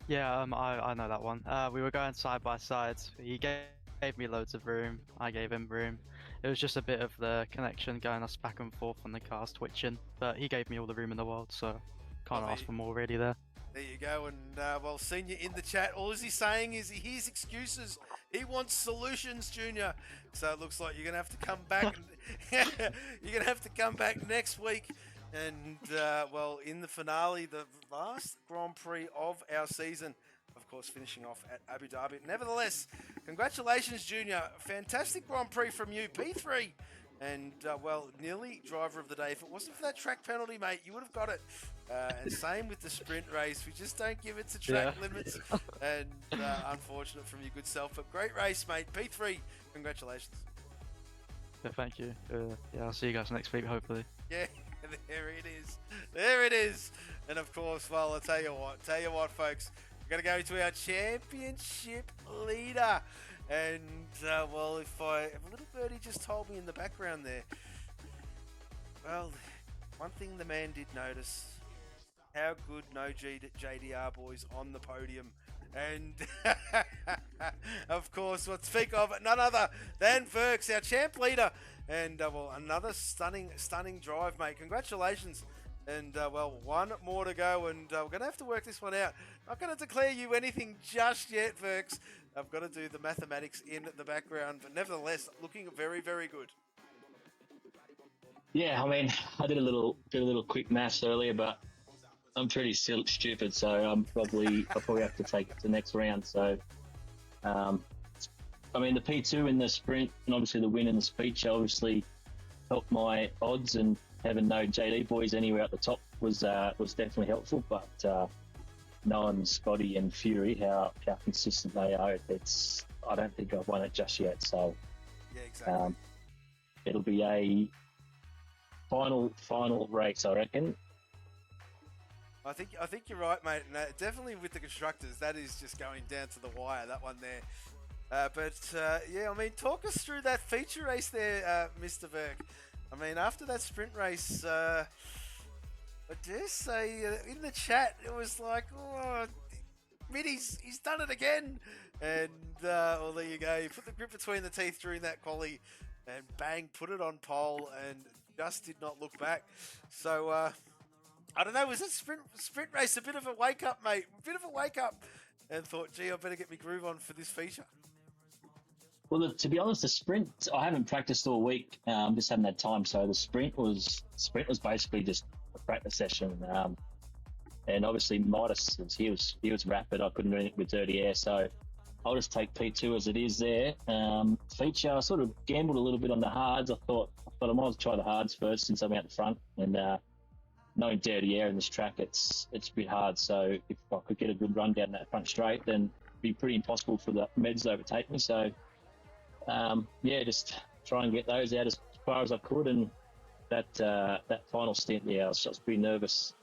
Yeah, I know that one. We were going side by side. He gave me loads of room. I gave him room. It was just a bit of the connection going us back and forth on the cars twitching, but he gave me all the room in the world, so can't ask for more really there. There you go, and well, Senior in the chat, all he's saying is he hears excuses. He wants solutions, Junior. So it looks like you're gonna have to come back. You're gonna have to come back next week, and well, in the finale, the last Grand Prix of our season. Of course, finishing off at Abu Dhabi. Nevertheless, congratulations, Junior. Fantastic Grand Prix from you, P3. And, well, nearly driver of the day. If it wasn't for that track penalty, mate, you would have got it. And same with the sprint race. We just don't give it to track limits. And unfortunate from your good self. But great race, mate. P3, congratulations. Yeah, thank you. Yeah, I'll see you guys next week, hopefully. Yeah, there it is. There it is. And, of course, well, I'll tell you what, folks. We're going to go to our championship leader. And, well, if a little birdie just told me in the background there, well, one thing the man did notice, how good no JDR boys on the podium. And, of course, we'll speak of none other than Verks, our champ leader. And, well, another stunning drive, mate. Congratulations. And, well, one more to go, and we're going to have to work this one out. Not going to declare you anything just yet, Verks. I've got to do the mathematics in the background, but nevertheless, looking very, very good. Yeah, I mean, I did a little quick maths earlier, but I'm pretty stupid, so I'll probably have to take it to the next round. So, I mean, the P2 in the sprint, and obviously the win in the speech, obviously helped my odds, and having no JD boys anywhere at the top was definitely helpful. But knowing Scotty and Fury how consistent they are, I don't think I've won it just yet. So yeah, exactly. It'll be a final race, I reckon. I think you're right, mate. And definitely with the constructors, that is just going down to the wire. That one there. Yeah, I mean, talk us through that feature race there, Mr. Verk. I mean, after that sprint race, I dare say in the chat it was like, oh, Mitty's, he's done it again. And well, there you go. You put the grip between the teeth during that quali, and bang, put it on pole, and just did not look back. So I don't know. Was that sprint race a bit of a wake up, mate? A bit of a wake up, and thought, gee, I better get my groove on for this feature. Well, to be honest, the sprint, I haven't practiced all week. Just haven't had time. So the sprint was basically just a practice session. And obviously Midas, he was rapid. I couldn't do anything with dirty air. So I'll just take P2 as it is there. Feature, I sort of gambled a little bit on the hards. I thought I might as well try the hards first since I'm out the front. And knowing dirty air in this track, it's a bit hard. So if I could get a good run down that front straight, then it'd be pretty impossible for the meds to overtake me. So yeah, just try and get those out as far as I could, and that final stint, yeah, I was pretty nervous.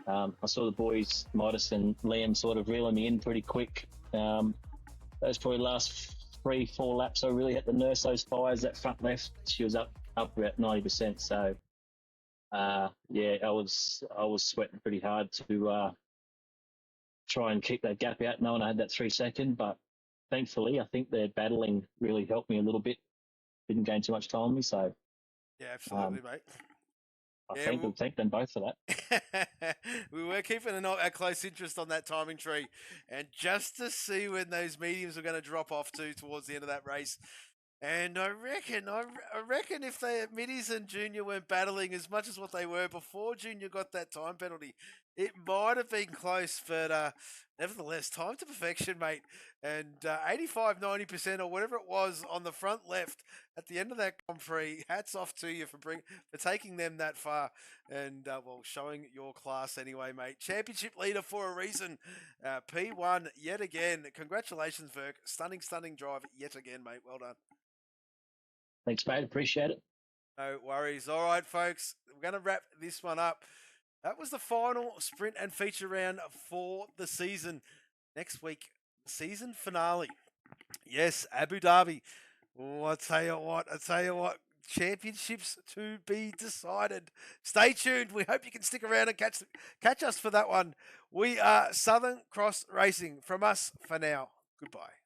I saw the boys, Midas and Liam, sort of reeling me in pretty quick. Those probably last 3-4 laps, I really had to nurse those fires. That front left, she was up about 90%. So yeah, I was sweating pretty hard to try and keep that gap out, knowing I had that 3 second, but thankfully, I think their battling really helped me a little bit. Didn't gain too much time on me, so yeah, absolutely, mate. Yeah, thank them both for that. we were keeping a close interest on that timing tree, and just to see when those mediums were going to drop off to towards the end of that race. And I reckon if they middies and Junior weren't battling as much as what they were before Junior got that time penalty, it might have been close, but nevertheless, time to perfection, mate. And 85-90% or whatever it was on the front left at the end of that Grand Prix. Hats off to you for taking them that far and well, showing your class anyway, mate. Championship leader for a reason. P1 yet again. Congratulations, Verk. Stunning drive yet again, mate. Well done. Thanks, mate. Appreciate it. No worries. All right, folks. We're going to wrap this one up. That was the final sprint and feature round for the season. Next week, season finale. Yes, Abu Dhabi. Oh, I tell you what. Championships to be decided. Stay tuned. We hope you can stick around and catch us for that one. We are Southern Cross Racing. From us for now. Goodbye.